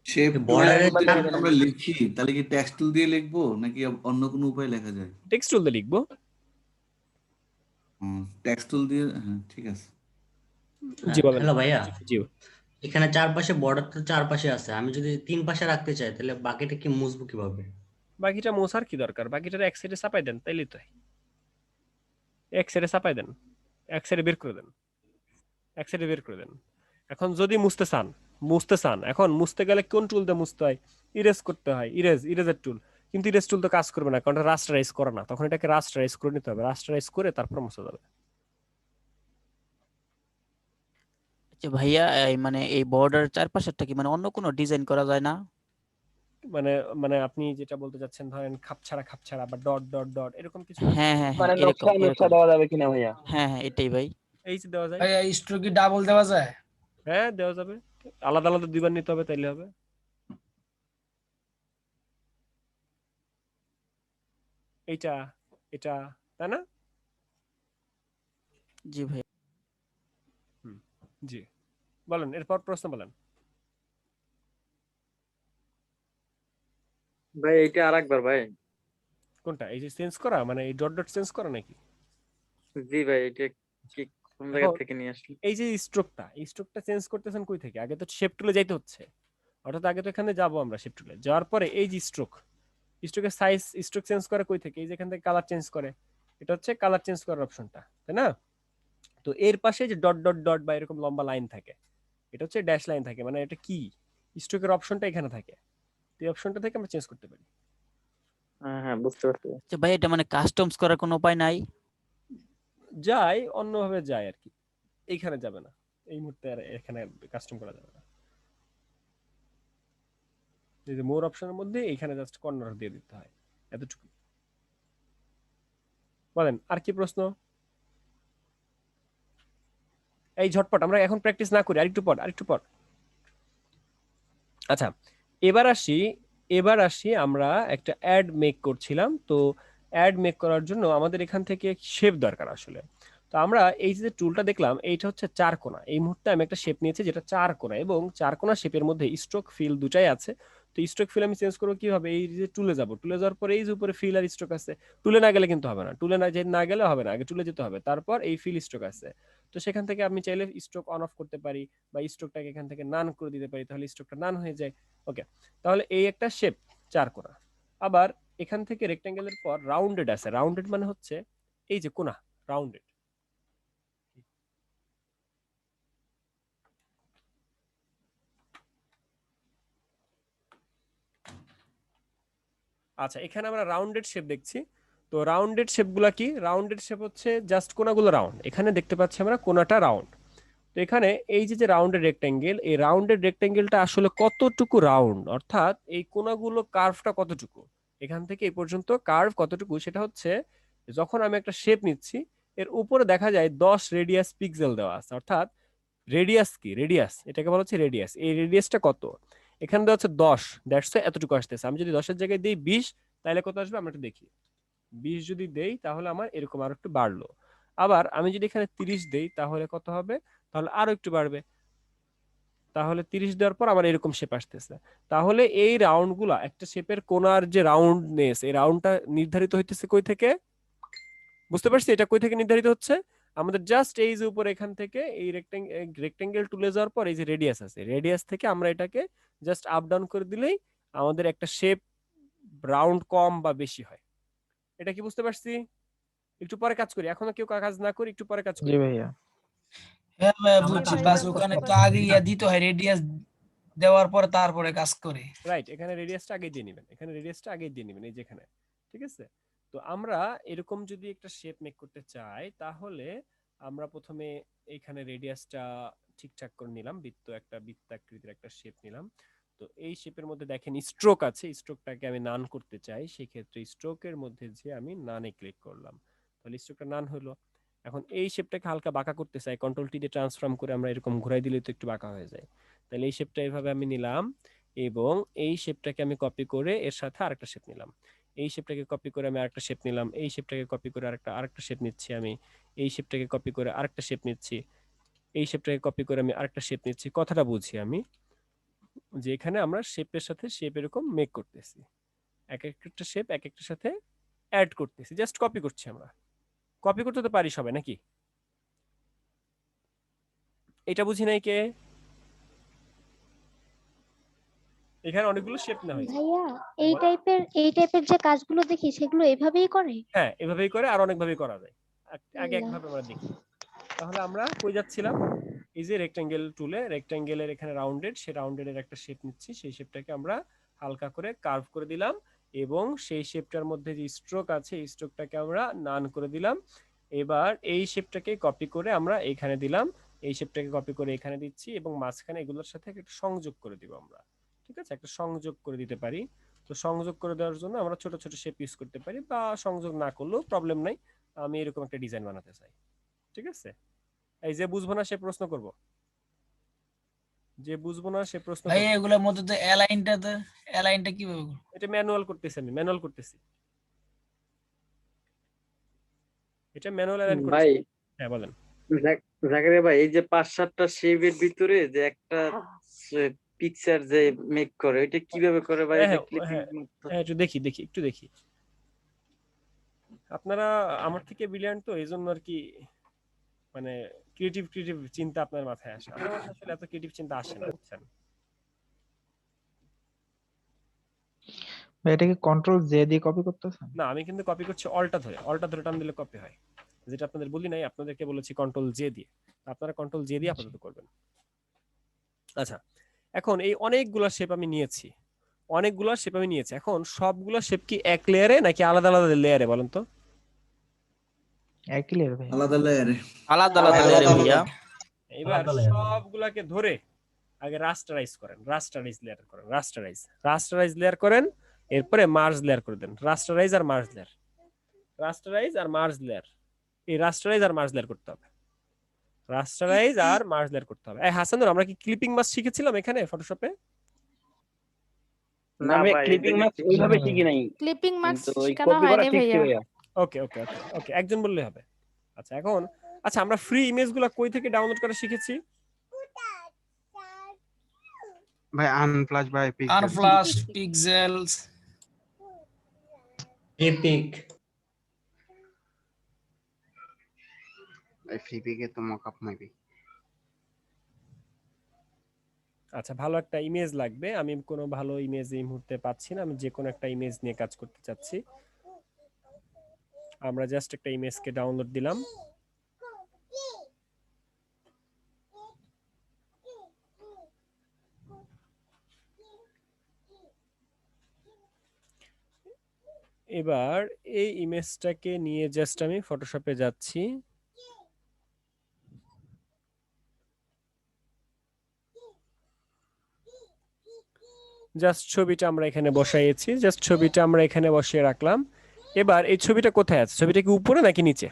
শেপ বর্ডারের আমরা লিখি, তাহলে কি টেক্সট টুল দিয়ে লিখবো নাকি অন্য কোনো উপায় লেখা যায়? টেক্সট টুল দিয়ে লিখবো। টেক্সট টুল দিয়ে, হ্যাঁ ঠিক আছে। জি বলেন। হ্যালো ভাইয়া, জি। এখানে চারপাশে বর্ডারটা চারপাশে আছে, আমি যদি 3 পাশে রাখতে চাই তাহলে বাকিটা কি মুছবো কিভাবে? বাকিটা মোছার কি দরকার? বাকিটা এক সাইডে চাপাই দেন, তাইলেই তো। এক সাইডে চাপাই দেন, এক সাইডে বের করে দেন, এক সাইডে বের করে দেন। এখন যদি মুছতে চান, এখন মুছতে গেলে কোন টুল দিয়ে মুছতে হয়? ইরেজ করতে হয়, ইরেজের টুল। কিন্তু ইরেজ টুল তো কাজ করবে না, কারণ এটা রাস্টারাইজ করে না, তখন এটাকে রাস্টারাইজ করে নিতে হবে, রাস্টারাইজ করে তারপর মুছা যাবে। আচ্ছা ভাইয়া, এই মানে এই বর্ডার চারপাশেরটা কি মানে অন্য কোনো ডিজাইন করা যায় না? মানে মানে আপনি যেটা বলতে চাচ্ছেন, ধরেন খাপছাড়া বা ডট ডট ডট এরকম কিছু। হ্যাঁ হ্যাঁ মানে হ্যাঁ, এরকম নকশা দেওয়া যাবে কিনা ভাইয়া? হ্যাঁ হ্যাঁ, এটাই ভাই। এই যে দেওয়া যায়। ভাইয়া স্ট্রোক কি ডাবল দেওয়া যায়? হ্যাঁ দেওয়া যাবে, আলাদা আলাদা দুইবার নিতে হবে, তাইলে হবে। এইটা এটা, তাই না? জি ভাই। জি বলেন, এরপর প্রশ্ন বলেন। ভাই এইটা আরেকবার ভাই। কোনটা? এই যে চেঞ্জ করা, মানে এই ডট ডট চেঞ্জ করা নাকি? জি ভাই, এটা কি কোন জায়গা থেকে নিয়ে আসলি? এই যে স্ট্রোকটা চেঞ্জ করতেছেন কই থেকে? আগে তো শেপ টুলে যাইতে হচ্ছে, অর্থাৎ আগে তো এখানে যাব আমরা শেপ টুলে, যাওয়ার পরে এই যে স্ট্রোকের সাইজ, স্ট্রোক চেঞ্জ করে কই থেকে? এই যে এখান থেকে কালার চেঞ্জ করে, এটা হচ্ছে কালার চেঞ্জ করার অপশনটা, তাই না? তো এর পাশে যে ডট ডট ডট বা এরকম লম্বা লাইন থাকে, এটা হচ্ছে ড্যাশ লাইন থাকে, মানে এটা কি স্ট্রোকের অপশনটা এখানে থাকে, এই অপশনটা থেকে আমরা চেঞ্জ করতে পারি। হ্যাঁ হ্যাঁ, বুঝতে পারছি। আচ্ছা ভাই, এটা মানে কাস্টমস করার কোনো উপায় নাই? যায়, অন্যভাবে যায় আর কি, এইখানে যাবে না, এই মুহূর্তে আর এখানে কাস্টম করা যাবে না। এই যে মোর অপশনের মধ্যে এখানে জাস্ট কর্নার দিয়ে দিতে হয়, এতটুকু। বলেন আর কি প্রশ্ন? এই ঝটপট আমরা এখন প্র্যাকটিস না করি, আরেকটু পর। আচ্ছা, এবার আসি আমরা একটা অ্যাড মেক করছিলাম। তো অ্যাড মেক করার জন্য আমাদের এখান থেকে শেপ দরকার আসলে। তো আমরা এই যে টুলটা দেখলাম এইটা হচ্ছে 4 কোণা। এই মুহূর্তে আমি একটা শেপ নিয়েছি যেটা 4 কোণা, এবং 4 কোণা শেপের মধ্যে স্ট্রোক ফিল দুটাই আছে। তো স্ট্রোক ফিল আমি চেঞ্জ করবো কিভাবে? এই যে টুলে যাব, টুলে যাওয়ার পরে এই যে উপরে ফিল আর স্ট্রোক আছে, টুলে না গেলে কিন্তু হবে না, টুলে না গেলে হবে না, আগে টুলে যেতে হবে, তারপর এই ফিল স্ট্রোক আছে। তো সেখান থেকে আমি চাইলে স্ট্রোক অন অফ করতে পারি বা স্ট্রোকটাকে এখান থেকে নান করে দিতে পারি, তাহলে স্ট্রোকটা নান হয়ে যায়। ওকে, তাহলে এই একটা শেপ 4 কোণা। আবার এখান থেকে রেক্টেঙ্গেলের পর রাউন্ডেড আছে। রাউন্ডেড মানে হচ্ছে এই যে কোণা, রাউন্ডেড। আচ্ছা, এখানে আমরা রাউন্ডেড শেপ দেখছি। তো রাউন্ডেড শেপগুলা কি? রাউন্ডেড শেপ হচ্ছে জাস্ট কোণাগুলো রাউন্ড। এখানে দেখতে পাচ্ছি আমরা কোণাটা রাউন্ড। তো এখানে এই যে রাউন্ডেড রেক্টেঙ্গেল, এই রাউন্ডেড রেক্টেঙ্গেলটা আসলে কতটুকু রাউন্ড, অর্থাৎ এই কোণাগুলো কার্ভটা কতটুকু, এখান থেকে এই পর্যন্ত কার্ভ কতটুকু, সেটা হচ্ছে যখন আমি একটা শেপ নিচ্ছি এর উপরে দেখা যায় 10 রেডিয়াস পিক্সেল দেওয়া আছে। অর্থাৎ রেডিয়াস কি? রেডিয়াস, এটাকে বলা হচ্ছে রেডিয়াস। এই রেডিয়াসটা কত? এখানে দেওয়া হচ্ছে 10, দ্যাটস এতটুকু আসতেছে। আমি যদি 10-এর জায়গায় দিই 20, তাহলে কত আসবে আমরা একটু দেখি। 20 যদি দেই তাহলে আমার এরকম আরো একটু বাড়লো। আবার আমি যদি এখানে 30 দেই তাহলে কত হবে? তাহলে আরো একটু বাড়বে। তাহলে 30 দেওয়ার পর আমার এরকম শেপ আসতেছে। তাহলে এই রাউন্ড গুলা, একটা শেপের কোণার যে রাউন্ডনেস, এই রাউন্ডটা নির্ধারিত হইতেছে কই থেকে? বুঝতে পারছি এটা কই থেকে নির্ধারিত হচ্ছে? আমাদের জাস্ট এই যে উপর এখান থেকে এই রেক্টেঙ্গেল টুলে যাওয়ার পর এই যে রেডিয়াস আছে, রেডিয়াস থেকে আমরা এটাকে জাস্ট আপ ডাউন করে দিলেই আমাদের একটা শেপ রাউন্ড কম বা বেশি হয়। এটা কি বুঝতে পারছি? একটু পরে কাজ করি, এখনো কেউ কাজ না করি, একটু পরে কাজ করি। জি ভাইয়া। হ্যাঁ ভাইয়া বুঝছি, বাস ওখানে তো আগে দিতে হয় রেডিয়াস দেওয়ার পরে তারপরে কাজ করে। রাইট, এখানে রেডিয়াসটা আগে দিয়ে নেবেন, এখানে রেডিয়াসটা আগে দিয়ে নেবেন এই যেখানে। ঠিক আছে? তো আমরা এরকম যদি একটা শেপ মেক করতে চাই তাহলে আমরা প্রথমে এইখানে রেডিয়াসটা ঠিকঠাক করে নিলাম, একটা বৃত্তাকৃতির একটা শেপ নিলাম। তো এই শেপের মধ্যে দেখেন স্ট্রোক আছে, স্ট্রোকটাকে আমি নান করতে চাই, সেই ক্ষেত্রে স্ট্রোকের মধ্যে যে আমি নানে ক্লিক করলাম, তাহলে স্ট্রোকটা নান হলো। এখন এই শেপটাকে হালকা বাঁকা করতে চাই, কন্ট্রোল টি দিয়ে ট্রান্সফর্ম করে আমরা এরকম ঘুরাই দিলে তো একটু বাঁকা হয়ে যায়। তাহলে এই শেপটা এইভাবে আমি নিলাম, এবং এই শেপটাকে আমি কপি করে এর সাথে আরেকটা শেপ নিলাম, এই শেপটাকে কপি করে আমি আরেকটা শেপ নিলাম, এই শেপটাকে কপি করে আরেকটা শেপ নিচ্ছি আমি, এই শেপটাকে কপি করে আরেকটা শেপ নিচ্ছি, এই শেপটাকে কপি করে আমি আরেকটা শেপ নিচ্ছি। কথাটা বুঝি আমি, যে এখানে আমরা শেপের সাথে শেপ এরকম মেক করতেছি, এক একটা শেপ এক একটার সাথে অ্যাড করতেছি, জাস্ট কপি করছি। আমরা কপি করতে তো পারি সবাই নাকি? এটা বুঝি নাই কে? এখানে অনেকগুলো শেপ না হয়েছে ভাইয়া, এই টাইপের যে কাজগুলো দেখি সেগুলো এভাবেই করে? হ্যাঁ, এভাবেই করে, আর অনেকভাবেই করা যায়। আগে একভাবে আমরা দেখি। তাহলে আমরা কই যাচ্ছিলাম? এই যে রেক্টেঙ্গেল টুলে, রেক্টেঙ্গেলের এখানে রাউন্ডেড, সেই রাউন্ডেডের একটা শেপ নিচ্ছি, সেই শেপটাকে আমরা হালকা করে কার্ভ করে দিলাম, এবং সেই শেপটার মধ্যে যে স্ট্রোক আছে এই স্ট্রোকটাকে আমরা নান করে দিলাম। এবার এই শেপটাকে কপি করে আমরা এখানে দিলাম, এই শেপটাকে কপি করে এখানে দিচ্ছি, এবং মাঝখানে এগুলোর সাথে একটা সংযোগ করে দিব আমরা। ঠিক আছে, একটা সংযোগ করে দিতে পারি। তো সংযোগ করে দেওয়ার জন্য আমরা ছোট ছোট শেপ ইউজ করতে পারি, বা সংযোগ না করলেও প্রবলেম নাই। আমি এরকম একটা ডিজাইন বানাতে চাই। ঠিক আছে, এই যে বুঝবো না সে প্রশ্ন করব, যে বুঝবো না সে প্রশ্ন ভাই করব। এগুলোর মধ্যে তো অ্যালাইনটা কিভাবে করব? এটা ম্যানুয়াল করতেছি, আমি ম্যানুয়াল করতেছি, এটা ম্যানুয়াল অ্যালাইন করছি। ভাই হ্যাঁ বলেন। জাকারিয়া ভাই, এই যে 5-7টা শেপের ভিতরে যে একটা পিকচার যে মেক করে, এটা কিভাবে করে ভাই? হ্যাঁ এটা হ্যাঁ হ্যাঁ, একটু দেখি একটু দেখি। আপনারা আমার থেকে ব্রিলিয়ান্ট, তো এই জন্য আর কি, মানে ক্রিয়েটিভ চিন্তা আপনার মাথায় আসে, আমার মাথায় আসলে এত ক্রিয়েটিভ চিন্তা আসে না, বুঝছেন? ভাই এটা কি কন্ট্রোল জে দিয়ে কপি করতেছেন? না, আমি কিন্তু কপি করছি অল্টা ধরে টান দিলে কপি হয়, যেটা আপনাদের বলি নাই, আপনাদেরকে বলেছি কন্ট্রোল জে দিয়ে। আপনারা কন্ট্রোল জে দিয়ে আপাতত করবেন। আচ্ছা, এখন এই অনেকগুলা শেপ আমি নিয়েছি, এখন সবগুলা শেপ কি এক লেয়ারে নাকি আলাদা আলাদা লেয়ারে বলেন তো? একই লেয়ার ভাই, আলাদা লেয়ারে। আলাদা লেয়ারে ভাইয়া। এবার সবগুলাকে ধরে আগে রাস্টারাইজ লেয়ার করেন, এরপরে মার্জ লেয়ার করে দেন। রাস্টারাইজ আর মার্জ লেয়ার, এই রাস্টারাইজ আর মার্জ লেয়ার করতে হবে, এই হাসানুর, আমরা কি ক্লিপিং মাস্ক শিখেছিলাম এখানে ফটোশপে? না ভাই ভাই, ক্লিপিং এদিকে মাস্ক ওইভাবে ঠিকই নাই, ক্লিপিং মাস্ক কিন্তু ওই শেখানো কপি করা হয়নি ঠিকই ভাইয়া। ভাইয়া। ওকে ওকে ওকে ওকে, একজন বললেই হবে। আচ্ছা এখন, আচ্ছা আমরা ফ্রি ইমেজগুলো কই থেকে ডাউনলোড করা শিখেছি? ভাই আনফ্লাশ ভাই পিক্সেল আনফ্লাশ, পিক্সেলস, এপিক। ফ্রিপিকে তো মকআপ মেবি। আচ্ছা ভালো একটা ইমেজ লাগবে, আমি কোনো ভালো ইমেজ এই মুহূর্তে পাচ্ছি না, আমি যে কোনো একটা ইমেজ নিয়ে কাজ করতে চাচ্ছি। আমরা জাস্ট একটা ইমেজকে ডাউনলোড দিলাম। এবার এই ইমেজটাকে নিয়ে জাস্ট আমি ফটোশপে যাচ্ছি। জাস্ট ছবিটা আমরা এখানে বসাইয়েছি, জাস্ট ছবিটা আমরা এখানে বসিয়ে রাখলাম। এবার এই ছবিটা কোথায় আছে? ছবিটা কি উপরে নাকি নিচে?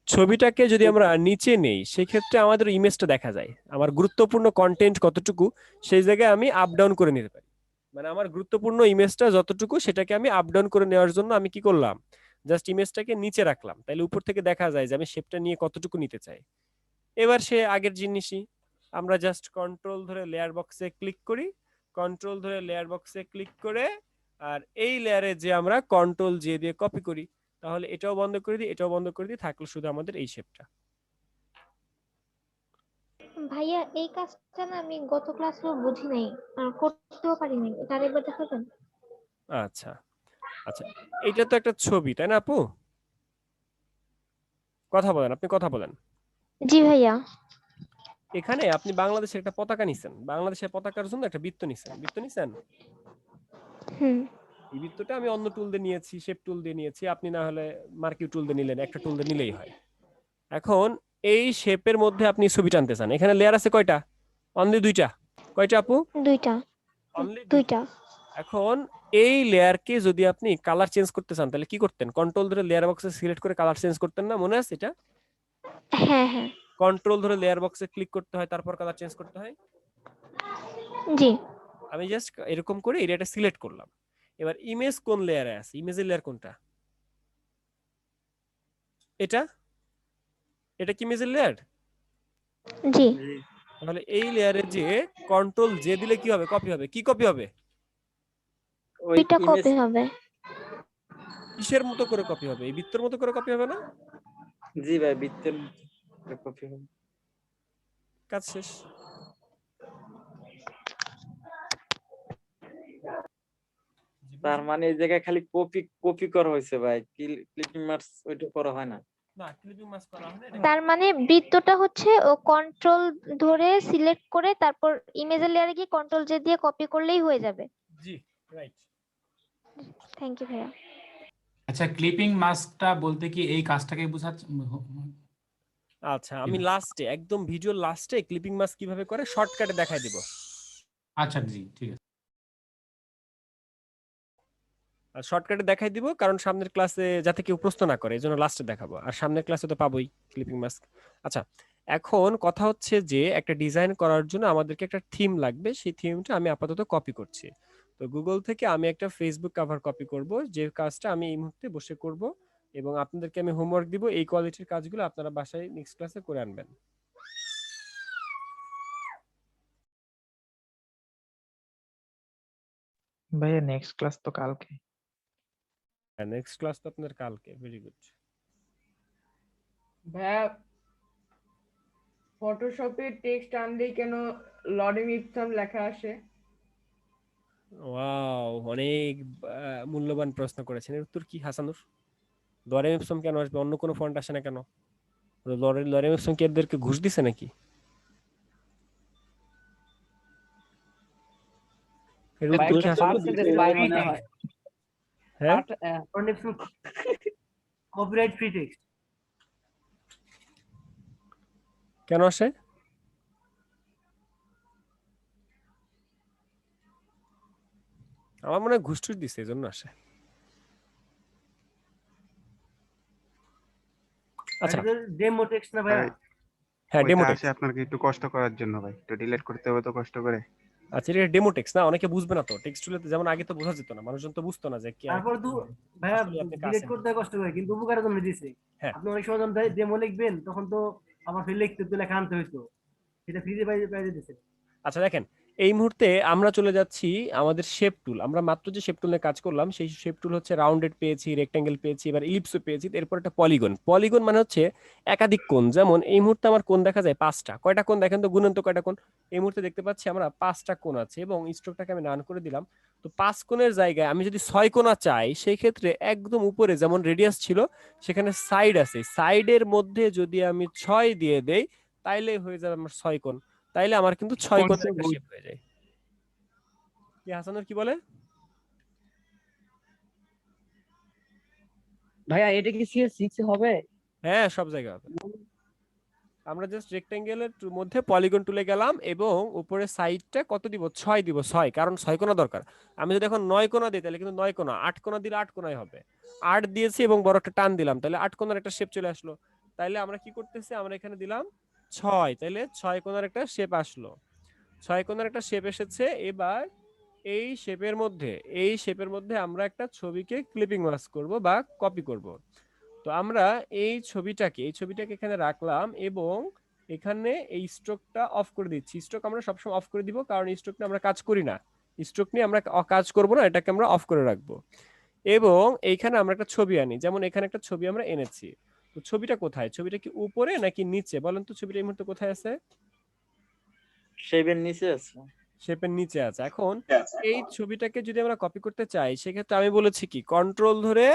ছবিটাকে যদি আমরা নিচে নেই সেক্ষেত্রে আমাদের ইমেজটা দেখা যায়। আমার গুরুত্বপূর্ণ কন্টেন্ট কতটুকু সেই জায়গায় আমি আপ ডাউন করে নিতে পারি। মানে আমার গুরুত্বপূর্ণ ইমেজটা যতটুকু সেটাকে আমি আপ ডাউন করে নেওয়ার জন্য আমি কি করলাম, জাস্ট ইমেজটাকে নিচে রাখলাম, তাইলে উপর থেকে দেখা যায় যে আমি শেপটা নিয়ে কতটুকু নিতে চাই। এবার সে আগের জিনিসই, আমরা জাস্ট কন্ট্রোল ধরে লেয়ার বক্সে ক্লিক করি, কন্ট্রোল ধরে লেয়ার বক্সে ক্লিক করে আর এই লেয়ারে যে আমরা কন্ট্রোল জে দিয়ে কপি করি, তাহলে এটাও বন্ধ করে দিই, এটাও বন্ধ করে দিই, থাকলো শুধু আমাদের এই শেপটা। ভাইয়া এই কাজটা না আমি গত ক্লাসেও বুঝি নাই আর করতেও পারি নাই, এটা আরেকবার দেখাবেন? আচ্ছা আচ্ছা, এটা তো একটা ছবি তাই না আপু? কথা বলেন, আপনি কথা বলেন। জি ভাইয়া। এখানে আপনি বাংলাদেশের একটা পতাকা নিছেন, বাংলাদেশের পতাকার জন্য একটা বৃত্ত নিছেন, বৃত্ত নিছেন। হুম। এই বৃত্তটা আমি অন্য টুল দিয়ে নিয়েছি, শেপ টুল দিয়ে নিয়েছি, আপনি না হলে মার্কিউ টুল দিয়ে নিলেন, একটা টুল দিয়ে নিলেই হয়। এখন এই শেপের মধ্যে আপনি ছবি টানতে চান, এখানে লেয়ার আছে কয়টা? অনলি দুইটা। কয়টা আপু? দুইটা। অনলি দুইটা। এখন এই লেয়ারকে যদি আপনি কালার চেঞ্জ করতে চান তাহলে কি করতেন? কন্ট্রোল ধরে লেয়ার বক্সে সিলেক্ট করে কালার চেঞ্জ করতেন না, মনে আছে এটা? হ্যাঁ হ্যাঁ। কন্ট্রোল ধরে লেয়ার বক্সে ক্লিক করতে হয়, তারপর কালার চেঞ্জ করতে হয়। জি। আমি জাস্ট এরকম করে এরিয়াটা সিলেক্ট করলাম। এবার ইমেজ কোন লেয়ারে আছে? ইমেজের লেয়ার কোনটা? এটা, এটা কি ইমেজের লেয়ার? জি। তাহলে এই লেয়ারে যে কন্ট্রোল জে দিলে কি হবে? কপি হবে। কি কপি হবে? ওইটা কপি হবে। কিসের মতো করে কপি হবে? এই বৃত্তের মতো করে কপি হবে না? জি ভাই, বৃত্তের কপি হবে। কাজ শেষ। তার মানে এই জায়গায় খালি কপি কপি করা হয়েছে ভাই, ক্লিপিং মার্কস ওইটা করা হয় না। না, ক্লিপিং মাস্ক করা হয় না। তার মানে বৃত্তটা হচ্ছে ও কন্ট্রোল ধরে সিলেক্ট করে তারপর ইমেজের লেয়ারে গিয়ে কন্ট্রোল জে দিয়ে কপি করলেই হয়ে যাবে। জি, রাইট। থ্যাংক ইউ ভাইয়া। আচ্ছা, ক্লিপিং মাস্কটা বলতে কি এই কাজটাকে বোঝাচ্ছে? আচ্ছা, আমি লাস্টে একদম ভিডিও লাস্টে ক্লিপিং মাস্ক কিভাবে করে শর্টকাটে দেখাই দিব। আচ্ছা জি, ঠিক আছে। আর শর্টকাটে দেখাই দিব কারণ সামনের ক্লাসে যাতে কেউ প্রশ্ন না করে এজন্য লাস্টে দেখাবো, আর সামনের ক্লাসে তো পাবোই ক্লিপিং মাস্ক। আচ্ছা, এখন কথা হচ্ছে যে একটা ডিজাইন করার জন্য আমাদেরকে একটা থিম লাগবে, সেই থিমটা আমি আপাতত কপি করছি। তো গুগল থেকে আমি একটা ফেসবুক কভার কপি করব, যে কাজটা আমি এই মুহূর্তে বসে করব, এবং আপনাদেরকে আমি হোমওয়ার্ক দিব এই কোয়ালিটির কাজগুলো আপনারা বাসায় নেক্সট ক্লাসে করে আনবেন। ভাইয়া নেক্সট ক্লাস তো কালকে। নেক্সট ক্লাস তো আপনাদের কালকে। Very good. ভাইয়া ফটোশপে টেক্সট আনলেই কেন লরেম ইপসন লেখা আসে? ওয়াও, অনেক মূল্যবান প্রশ্ন করেছেন। এর উত্তর কি হাসানুর? লরেম ইপসন কেন আসবে? অন্য কোনো ফন্ট আসে না কেন? লরেম ইপসন কি এদেরকে ঘুষ দিছে নাকি? এর উত্তর কি হাসানুর? হ্যাঁ, কপিরাইট ফ্রি টেক্সট কেন আসে? আমার মনে হয় ঘুষ টুস দিছে এজন্য আসে। আচ্ছা, ডেমো টেক্সট না ভাই? হ্যাঁ, ডেমো টেক্সট আসে আপনাকে একটু কষ্ট করার জন্য ভাই, একটু ডিলিট করতে হবে তো কষ্ট করে। আচ্ছা, এটা ডেমো টেক্সট না, অনেকে বুঝবে না তো। টেক্সট টুলেতে যেমন আগে তো বোঝা যেত না, মানুষজন তো বুঝতো না যে কি তারপর তো ভাইয়া আসলে আপনি কাজ ডিলিট করতে কষ্ট হয়, কিন্তু উপকারের জন্য দিয়েছে। হ্যাঁ। আপনি অনেক সময় যখন ডেমো লিখবেন তখন তো আমার ফিল লিখতে তো লেখা আনতে হইতো, সেটা ফ্রিতে পাইয়ে দিয়েছে। আচ্ছা দেখেন, এই মুহূর্তে আমরা চলে যাচ্ছি আমাদের শেপ টুল। আমরা মাত্র যে শেপ টুল নিয়ে কাজ করলাম, সেই শেপ টুল হচ্ছে রাউন্ডেড পেয়েছি, রেক্ট্যাঙ্গেল পেয়েছি, এবার ইলিপসও পেয়েছি, এরপর একটা পলিগন। পলিগন মানে হচ্ছে একাধিক কোণ। যেমন এই মুহূর্তে আমার কোণ দেখা যায় 5টা। কয়টা কোণ দেখেন তো, গুণন তো কয়টা কোণ। এই মুহূর্তে দেখতে পাচ্ছি আমরা 5টা কোণ আছে, এবং স্ট্রোকটাকে আমি নান করে দিলাম। তো 5 কোণের জায়গায় আমি যদি 6 কোণা চাই, সেই ক্ষেত্রে একদম উপরে যেমন রেডিয়াস ছিল সেখানে সাইড আছে, সাইডের মধ্যে যদি আমি 6 দিয়ে দেই তাইলে হয়ে যাবে আমার 6 কোণ। তাইলে আমার কিন্তু 6 কোণের একটা শেপ হয়ে যায়। কি হাসানুর কি বলে? ভাইয়া এটা কি CS6 এ হবে? হ্যাঁ, সব জায়গায় হবে। আমরা জাস্ট রেক্ট্যাঙ্গেলের মধ্যে পলিগন টুলে গেলাম, এবং উপরে সাইডটা কত দিব? 6 দিব। 6, কারণ 6 কোণা দরকার। আমি যদি এখন 9 কোণা দিই তাহলে কিন্তু 9 কোণা, 8 কোণা দিলে 8 কোণাই হবে। 8 দিয়েছি এবং বড় একটা টান দিলাম, তাহলে 8 কোণার একটা শেপ চলে আসলো। তাইলে আমরা কি করতেছি, আমরা এখানে দিলাম 6, তাইলে 6 কোণার একটা শেপ আসলো। 6 কোণার একটা শেপ এসেছে। এবার এই শেপের মধ্যে আমরা একটা ছবিকে ক্লিপিং মাস্ক করব বা কপি করব। তো আমরা এই ছবিটাকে এখানে রাখলাম, এবং এখানে এই স্ট্রোকটা অফ করে দিচ্ছি। স্ট্রোক আমরা সবসময় অফ করে দিব, কারণ এই স্ট্রোক নিয়ে আমরা কাজ করি না। স্ট্রোক নিয়ে আমরা কাজ করব না, এটাকে আমরা অফ করে রাখবো। এবং এইখানে আমরা একটা ছবি আনি, যেমন এখানে একটা ছবি আমরা এনেছি। তো ছবিটা কোথায়? ছবিটা কি উপরে নাকি নিচে বলেন তো? ছবিটা এই মুহূর্তে কোথায় আছে? শেপের নিচে আছে। শেপের নিচে আছে। এখন এই ছবিটাকে যদি আমরা কপি করতে চাই, সেক্ষেত্রে আমি বলেছি কি, কন্ট্রোল ধরে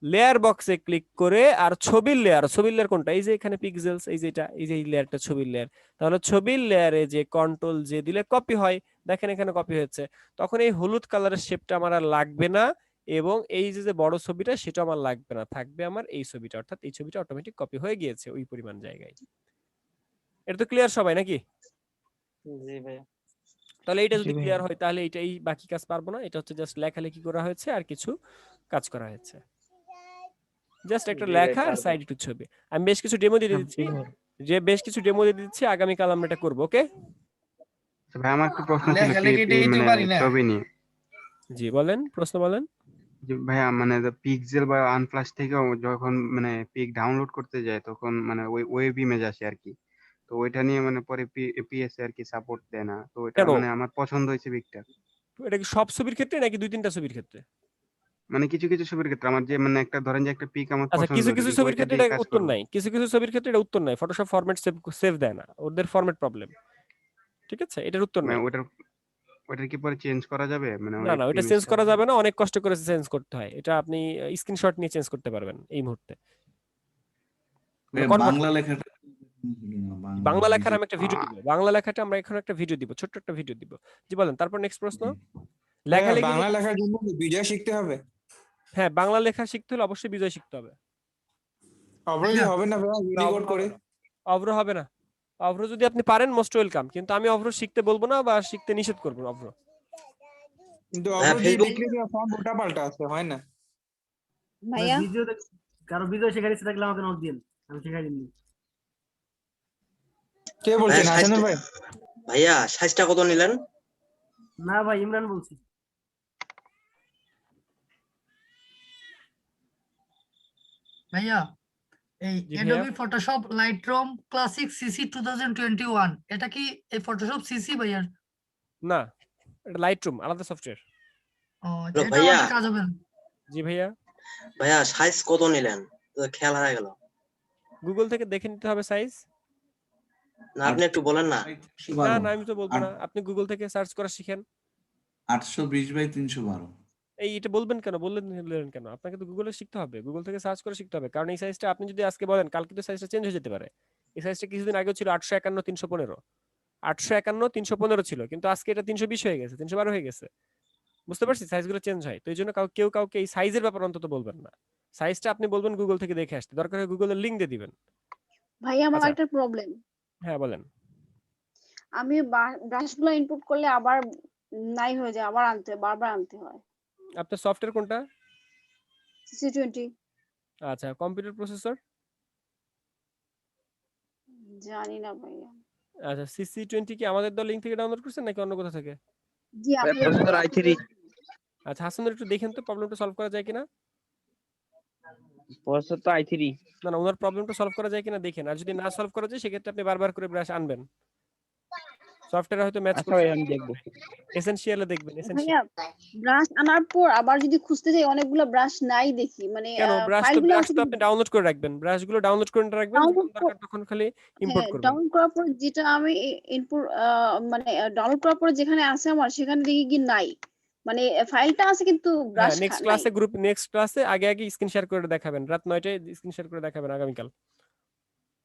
লেয়ার বক্সে ক্লিক করে, আর ছবির লেয়ার কোনটা? এই যে এখানে পিক্সেলস, এই যে এটা, এই যে এই লেয়ারটা ছবির লেয়ার। তাহলে ছবির লেয়ারে যে কন্ট্রোল যে দিলে কপি হয়, দেখেন এখানে কপি হয়েছে। তখন এই হলুদ কালারের শেপটা আমার আর লাগবে না, এবং এই যে বড় ছবিটা সেটা আমার লাগবে না, থাকবে আমার এই ছবিটা। অর্থাৎ এই ছবিটা অটোমেটিক কপি হয়ে গিয়েছে ওই পরিমাণ জায়গায়। এটা তো ক্লিয়ার সবাই নাকি? জি ভাইয়া। তাহলে এটা যদি ক্লিয়ার হয় তাহলে এই বাকি কাজ পারবো না। এটা হচ্ছে জাস্ট লেখালেখি করা হয়েছে আর কিছু কাজ করা হয়েছে, জাস্ট একটা লেখা আর সাইড একটু ছবি। আমি বেশ কিছু ডেমো দিয়ে দিচ্ছি, আগামীকাল আমরা এটা করবো। ওকে ভাই, আমার একটা প্রশ্ন ছিল ছবি নিয়ে। জি বলেন, প্রশ্ন বলেন। যে ভাইয়া মানে পিক্সেল বা আনফ্লাশ থেকে যখন মানে পিক ডাউনলোড করতে যায়, তখন মানে ওই ওয়েব ইমেজ আসে আর কি। তো ওইটা নিয়ে মানে পরে পিএস আর কি সাপোর্ট দেয় না। তো এটা মানে আমার পছন্দ হয়েছে পিকটা। এটা কি সব ছবির ক্ষেত্রে নাকি 2-3টা ছবির ক্ষেত্রে? মানে কিছু কিছু ছবির ক্ষেত্রে আমার যে মানে একটা ধরেন যে একটা পিক আমার আচ্ছা, পছন্দ, কিছু কিছু কিন্তু ছবির ওইটা ক্ষেত্রে দিয়ে এটা কাজ উত্তর করব। নাই, কিছু কিছু ছবির ক্ষেত্রে এটা উত্তর নাই। ফটোশপ ফরম্যাট সেভ দেয় না, ওদের ফরম্যাট প্রবলেম। ঠিক আছে, এটার উত্তর নাই। মানে ওটার কি পরে চেঞ্জ করা যাবে? মানে না ওই না, ওটা চেঞ্জ করা যাবে না, অনেক কষ্ট করে চেঞ্জ করতে হয়। এটা আপনি স্ক্রিনশট নিয়ে চেঞ্জ করতে পারবেন এই মুহূর্তে। বাংলা লেখাটা বাংলা লেখার আমি একটা ভিডিও দিব, বাংলা লেখাটা আমরা এখন একটা ভিডিও দিব, ছোট্ট একটা ভিডিও দিব। জি বলেন, তারপর নেক্সট প্রশ্ন। লেখালেখি বাংলা লেখার জন্য বিজয় শিখতে হবে? হ্যাঁ, বাংলা লেখা শিখতে হলে অবশ্যই বিজয় শিখতে হবে। অবশ্যই হবে না ভাই, রেকর্ড করে অভ্র হবে না। অভ্র যদি আপনি পারেন মোস্ট ওয়েলকাম, কিন্তু আমি অভ্র শিখতে বলবো না বা শিখতে নিষেধ করবো অভ্র। কিন্তু অভ্র যে বিক্রি দেওয়া ফর্ম ওটা পাল্টা আছে, হয় না ভাইয়া? কারো ভিডিও শেখার ইচ্ছা থাকলে আমাকে নোট দিন, আমি শেখাই দিন। কে বলছেন? হাসান ভাই? ভাইয়া সাইজটা কত নিলেন? না ভাই, ইমরান বলছি। ভাইয়া এই Adobe Photoshop Lightroom Classic CC 2021 এটা কি এই Photoshop CC ভাইয়া? না, এটা লাইটরুম আলাদা সফটওয়্যার। ও এটা আমাদের কাজ হবে না। জি ভাইয়া। ভাইয়া সাইজ কত নিলেন? খেয়াল হারিয়ে গেল। গুগল থেকে দেখে নিতে হবে সাইজ। না আপনি একটু বলেন না। না না, আমি তো বলবো না, আপনি গুগল থেকে সার্চ করা শিখেন। 820x312। এই এটা বলবেন কেন, বললেন কেন? আপনাকে তো গুগলে শিখতে হবে, গুগল থেকে সার্চ করে শিখতে হবে। কারণ এই সাইজটা আপনি যদি আজকে বলেন, কালকে তো সাইজটা চেঞ্জ হয়ে যেতে পারে। এই সাইজটা কিছুদিন আগে ছিল 851x315, 851x315 ছিল, কিন্তু আজকে এটা 320 হয়ে গেছে, 312 হয়ে গেছে। বুঝতে পারছি, সাইজগুলো চেঞ্জ হয়। তো এই জন্য কেউ কাউকে এই সাইজের ব্যাপারে অন্তত বলবেন না। সাইজটা আপনি বলবেন গুগল থেকে দেখে আসতে, দরকার হয় গুগলের লিংক দিয়ে দিবেন। ভাই আমার একটা প্রবলেম। হ্যাঁ বলেন। আমি ব্রাশগুলো ইনপুট করলে আবার নাই হয়ে যায়, আবার বারবার আনতে হয়। আপনার সফটওয়্যার কোনটা? CC20। আচ্ছা, কম্পিউটার প্রসেসর? জানি না ভাইয়া। আচ্ছা, CC20 কি আমাদের দল লিংক থেকে ডাউনলোড করছেন নাকি অন্য কোথা থেকে? জি আপনি প্রসেসর i3 আচ্ছা, হাসানের একটু দেখেন তো প্রবলেমটা সলভ করা যায় কিনা। প্রসেসর তো i3 না না, ওনার প্রবলেমটা সলভ করা যায় কিনা দেখেন, আর যদি না সলভ করা যায় সেক্ষেত্রে আপনি বারবার করে ব্রাশ আনবেন। সফটওয়্যার হয়তো ম্যাচ আচ্ছা করছে, ভাই আমি দেখবো। এসেনশিয়ালে দেখবেন। ভাইয়া এসেনশিয়াল ব্রাশ আনার পর আবার যদি খুঁজতে যাই অনেকগুলো ব্রাশ নাই দেখি, মানে কেন? ব্রাশ ফাইলগুলো তো আপনি ডাউনলোড করে রাখবেন, ব্রাশগুলো ডাউনলোড করে রাখবেন, যখন ডাউনলোড দরকার তখন খালি ইম্পোর্ট করবেন। ডাউনলোড করার পর যেটা আমি ইনপুট মানে ডাউনলোড করার পরে যেখানে আছে আমার সেখানে দেখি কি নাই, মানে ফাইলটা আছে কিন্তু হ্যাঁ, ব্রাশ নেক্সট ক্লাসে আগে স্ক্রিন শেয়ার করে দেখাবেন, রাত 9টায় স্ক্রিন শেয়ার করে দেখাবেন আগামীকাল।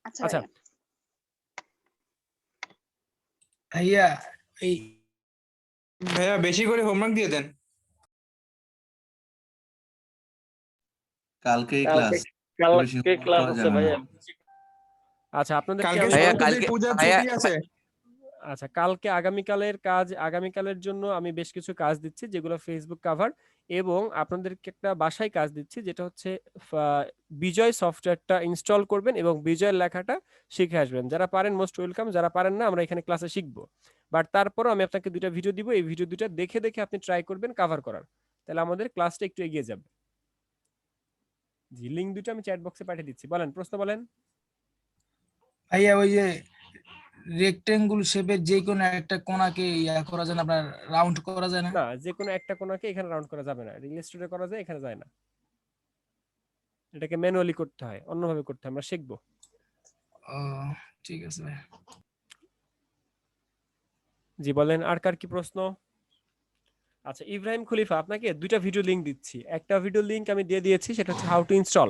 আচ্ছা আচ্ছা, ভাইয়া। ভাইয়া এই ভাইয়া বেশি করে হোমওয়ার্ক দিয়ে দেন। কালকেই ক্লাস, বেশি কালকে homework ক্লাস করা আছে যাবে না। ভাইয়া। আচ্ছা আপনাদের কি কালকে আমি ভাইয়া সরস্বতী কালকে পূজার ভাইয়া ছুটি আছে। আচ্ছা, কালকে আগামীকালের জন্য আমি বেশ কিছু কাজ দিচ্ছি যেগুলো ফেসবুক কভার, এবং আপনাদেরকে একটা বাসায় কাজ দিচ্ছি যেটা হচ্ছে বিজয় সফটওয়্যারটা ইনস্টল করবেন এবং বিজয়ের লেখাটা শিখে আসবেন। যারা পারেন মোস্ট ওয়েলকাম, যারা পারেন না আমরা এখানে ক্লাসে শিখবো। বাট তারপরও আমি আপনাকে দুইটা ভিডিও দিব, এই ভিডিও দুইটা দেখে দেখে আপনি ট্রাই করবেন কভার করার, তাহলে আমাদের ক্লাসটা একটু এগিয়ে যাবে। জি, লিংক দুটো আমি চ্যাট বক্সে পাঠিয়ে দিচ্ছি। বলেন, প্রশ্ন বলেন। ভাইয়া ওই যে রেক্টেঙ্গুল শেপের যে কোনো একটা কোণাকে ইয়া করা যায় না, আপনার রাউন্ড করা যায় না? না, যে কোনো একটা কোণাকে এখানে রাউন্ড করা যাবে না, ইলাস্ট্রেটরে করা যায়, এখানে যায় না। এটাকে ম্যানুয়ালি করতে হয়, অন্যভাবে করতে হয়, আমরা শিখবো। ও ঠিক আছে ভাই। জি বলেন, আর কার কি প্রশ্ন? আচ্ছা, ইব্রাহিম খলিফা, আপনাকে দুইটা ভিডিও লিংক দিচ্ছি। একটা ভিডিও লিংক আমি দিয়ে দিয়েছি, সেটা হচ্ছে হাউ টু ইনস্টল,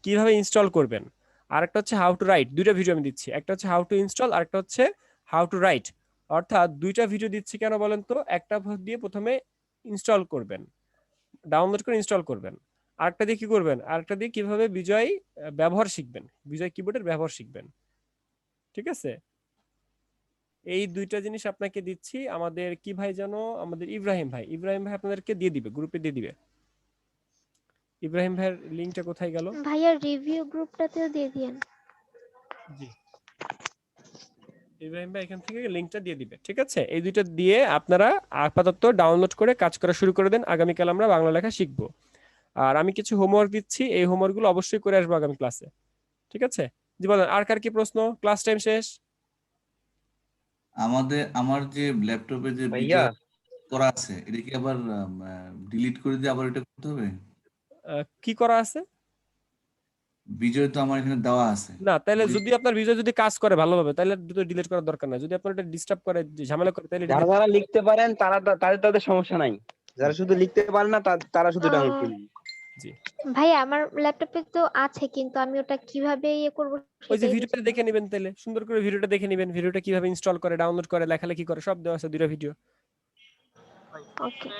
কিভাবে ইনস্টল করবেন। আর একটা হচ্ছে হাউ টু রাইট, দুইটা ভিডিও আমি দিচ্ছি। একটা হচ্ছে হাউ টু ইনস্টল, আর একটা হচ্ছে হাউ টু রাইট। অর্থাৎ দুইটা ভিডিও দিচ্ছি কেন বলেন তো, একটা দিয়ে প্রথমে ইনস্টল করবেন, ডাউনলোড করে ইনস্টল করবেন, আরেকটা দিয়ে কি করবেন, আরেকটা দিয়ে কিভাবে বিজয় ব্যবহার শিখবেন, বিজয় কিবোর্ডের ব্যবহার শিখবেন। ঠিক আছে, এই দুইটা জিনিস আপনাকে দিচ্ছি। আমাদের কি ভাই জানো, আমাদের ইব্রাহিম ভাই আপনাদেরকে দিয়ে দিবে, গ্রুপে দিয়ে দিবে। ইব্রাহিম ভাইয়ের লিংকটা কোথায় গেল? ভাইয়া রিভিউ গ্রুপটাতেও দিয়ে দিয়েন। জি, ইব্রাহিম ভাই এখান থেকে লিংকটা দিয়ে দিবে। ঠিক আছে, এই দুইটা দিয়ে আপনারা আপাতত ডাউনলোড করে কাজ করা শুরু করে দেন। আগামীকাল আমরা বাংলা লেখা শিখবো। আর আমি কিছু হোমওয়ার্ক দিচ্ছি, এই হোমওয়ার্কগুলো অবশ্যই করে আসবো আগামী ক্লাসে। ঠিক আছে, জি বলেন, আর কার কি প্রশ্ন? ক্লাস টাইম শেষ। আমার যে ল্যাপটপে যে ভাইয়া বিজয় করা আছে, এটা কি আবার ডিলিট করে দিয়ে আবার এটা করতে হবে? কি করা আছে? বিজয় তো আমার এখানে দেওয়া আছে। না, তাহলে যদি আপনার বিজয় যদি কাজ করে ভালোভাবে, তাহলে দুটো ডিলিট করার দরকার নাই। যদি আপনার এটা ডিস্টার্ব করে, ঝামেলা করে, তাহলে যারা যারা লিখতে পারেন তাদের সমস্যা নাই, যারা শুধু লিখতে পারে না তারা শুধু ডাউনলোড করে নিন। জি ভাইয়া আমার ল্যাপটপে তো আছে, কিন্তু আমি ওটা কিভাবে ইয়ে করব ওই যে সেটাই ভিডিওটা বুঝি না। দেখে নেবেন, তাহলে সুন্দর করে ভিডিওটা দেখে নেবেন, ভিডিওটা কিভাবে ইনস্টল করে, ডাউনলোড করে, লেখালেখি করে, সব দেওয়া আছে, দুটো ভিডিও। ওকে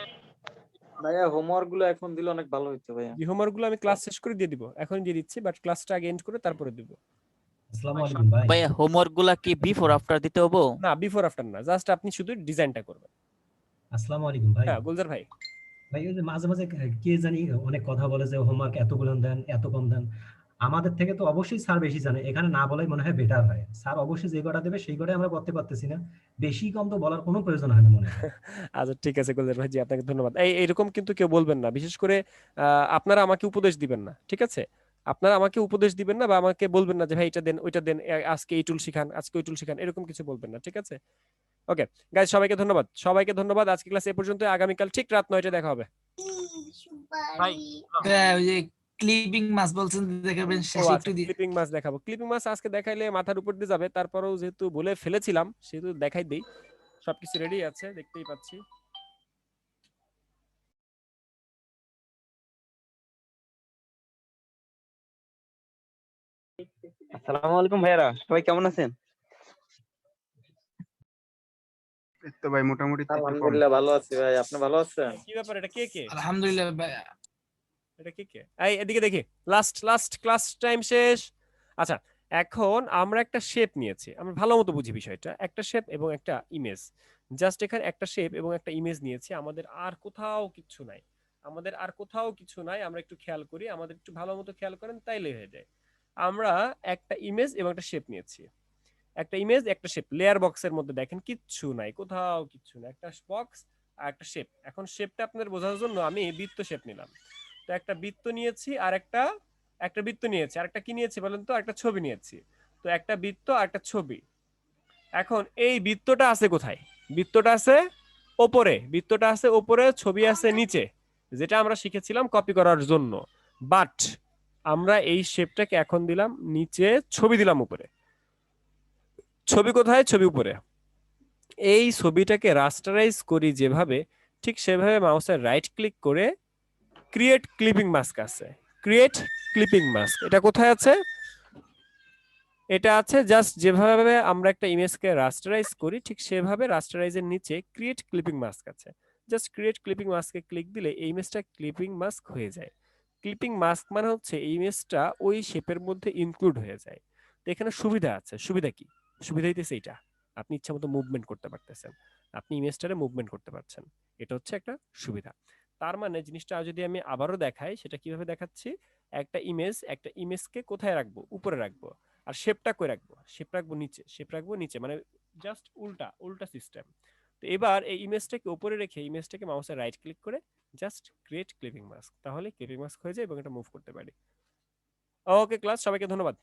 ভাইয়া হোমওয়ার্ক গুলো এখন দিলে অনেক ভালো হতো ভাইয়া। এই হোমওয়ার্ক গুলো আমি ক্লাস শেষ করে দিয়ে দিব, এখন দিয়ে দিচ্ছি, বাট ক্লাসটা আগে এন্ড করে তারপরে দিব। আসসালামু আলাইকুম ভাই। ভাইয়া হোমওয়ার্ক গুলা কি বিফোর আফটার দিতে হবো? না, বিফোর আফটার না, জাস্ট আপনি শুধু ডিজাইনটা করবেন। আসসালামু আলাইকুম ভাই। হ্যাঁ গুলজার ভাই। ভাই ওই যে মাঝে মাঝে কে জানি অনেক কথা বলে যে হোমওয়ার্ক এতগুলো দেন, এত কম দেন। আমাদের থেকে তো অবশ্যই স্যার বেশি জানে, এখানে না বলাই মনে হয় বেটার হয়। স্যার অবশ্যই যে কটা দেবে সেই কটাই আমরা করতে পারতেছি না, বেশি কম তো বলার কোনো প্রয়োজন হয় না মনে হয়। আচ্ছা ঠিক আছে গুলজার ভাই, জি আপনাকে ধন্যবাদ। এইরকম কিন্তু কেউ বলবেন না, বিশেষ করে আপনারা আমাকে উপদেশ দিবেন না। ঠিক আছে, আপনারা আমাকে উপদেশ দিবেন না বা আমাকে বলবেন না যে ভাই এটা দেন ওইটা দেন, আজকে এই টুল শিখান, আজকে ওই টুল শিখান, এরকম কিছু বলবেন না। ঠিক আছে, ওকে গাইস, সবাইকে ধন্যবাদ, সবাইকে ধন্যবাদ। আজকে ক্লাস এ পর্যন্ত, আগামীকাল ঠিক রাত 9টায় দেখা হবে। ভাই ওই যে ক্লিপিং মাছ বলছেন দেখাবেন, ও শেষে আচ্ছা, একটু দিয়ে। ক্লিপিং মাছ দেখাবো। ক্লিপিং মাছ আজকে দেখাইলে মাথার উপর দিয়ে যাবে, তারপরেও যেহেতু বলে ফেলেছিলাম সেহেতু দেখাই দেই। সবকিছু রেডি আছে, দেখতেই পাচ্ছি। আসসালামু আলাইকুম ভাইয়ারা, সবাই কেমন আছেন? এই তো ভাই মোটামুটি থেকে কম। আলহামদুলিল্লাহ ভালো আছি ভাই, আপনি ভালো আছেন? কি ব্যাপার, এটা কে কে? আলহামদুলিল্লাহ ভাই। এটা কে কে? এই এদিকে দেখি, লাস্ট ক্লাস টাইম শেষ। আচ্ছা, এখন আমরা একটা শেপ নিয়েছি, আমরা ভালো মতো বুঝি বিষয়টা। একটা শেপ এবং একটা ইমেজ, জাস্ট এখানে একটা শেপ এবং একটা ইমেজ নিয়েছি, আমাদের আর কোথাও কিছু নাই, আমরা একটু খেয়াল করি, আমাদের একটু ভালো মতো খেয়াল করেন, তাইলে হয়ে যায়। আমরা একটা ইমেজ এবং একটা শেপ নিয়েছি। একটা ইমেজ একটা শেপ, লেয়ার বক্সের মধ্যে দেখেন কিচ্ছু নাই, কোথাও কিচ্ছু নাই, একটা বক্স আর একটা শেপ। এখন শেপটা আপনাদের বোঝার জন্য আমি বৃত্ত শেপ নিলাম। তো একটা বৃত্ত নিয়েছি আর একটা বৃত্ত নিয়েছি, আর একটা কি নিয়েছি বলেন তো, একটা ছবি নিয়েছি। তো একটা বৃত্ত আর একটা ছবি। এখন এই বৃত্তটা আছে কোথায়? বৃত্তটা আছে ওপরে, বৃত্তটা আছে ওপরে, ছবি আছে নিচে, যেটা আমরা শিখেছিলাম কপি করার জন্য। বাট আমরা এই শেপটাকে এখন দিলাম নিচে, ছবি দিলাম উপরে। ছবি কোথায়? ছবি উপরে। এই ছবিটাকে রাস্টারাইজ করি যেভাবে, ঠিক সেভাবে মাউসের রাইট ক্লিক করে ক্রিয়েট ক্লিপিং মাস্ক আছে, ক্রিয়েট ক্লিপিং মাস্ক। এটা কোথায় আছে? এটা আছে জাস্ট যেভাবে আমরা একটা ইমেজকে রাস্টারাইজ করি ঠিক সেভাবে রাস্টারাইজের নিচে ক্রিয়েট ক্লিপিং মাস্ক আছে। জাস্ট ক্রিয়েট ক্লিপিং মাস্কে ক্লিক দিলে এই ইমেজটা ক্লিপিং মাস্ক হয়ে যায়। ক্লিপিং মাস্ক মানে হচ্ছে এই ইমেজটা ওই শেপের মধ্যে ইনক্লুড হয়ে যায়। তো এখানে সুবিধা আছে। সুবিধা কি? সুবিধা হইতেছে এইটা, আপনি ইচ্ছা মতো মুভমেন্ট করতে পারতেছেন, আপনি ইমেজটারে মুভমেন্ট করতে পারছেন, এটা হচ্ছে একটা সুবিধা। তার মানে জিনিসটা যদি আমি আবারও দেখাই, সেটা কিভাবে দেখাচ্ছি, একটা ইমেজকে কোথায় রাখবো? উপরে রাখবো। আর শেপটা কই রাখবো? শেপ রাখবো নিচে, শেপ রাখবো নিচে, মানে জাস্ট উল্টা সিস্টেম। তো এবার এই ইমেজটাকে উপরে রেখে ইমেজটাকে মাউসে রাইট ক্লিক করে জাস্ট ক্রিয়েট ক্লিপিং মাস্ক, তাহলে ক্লিপিং মাস্ক হয়ে যায় এবং এটা মুভ করতে পারি। ওকে ক্লাস, সবাইকে ধন্যবাদ।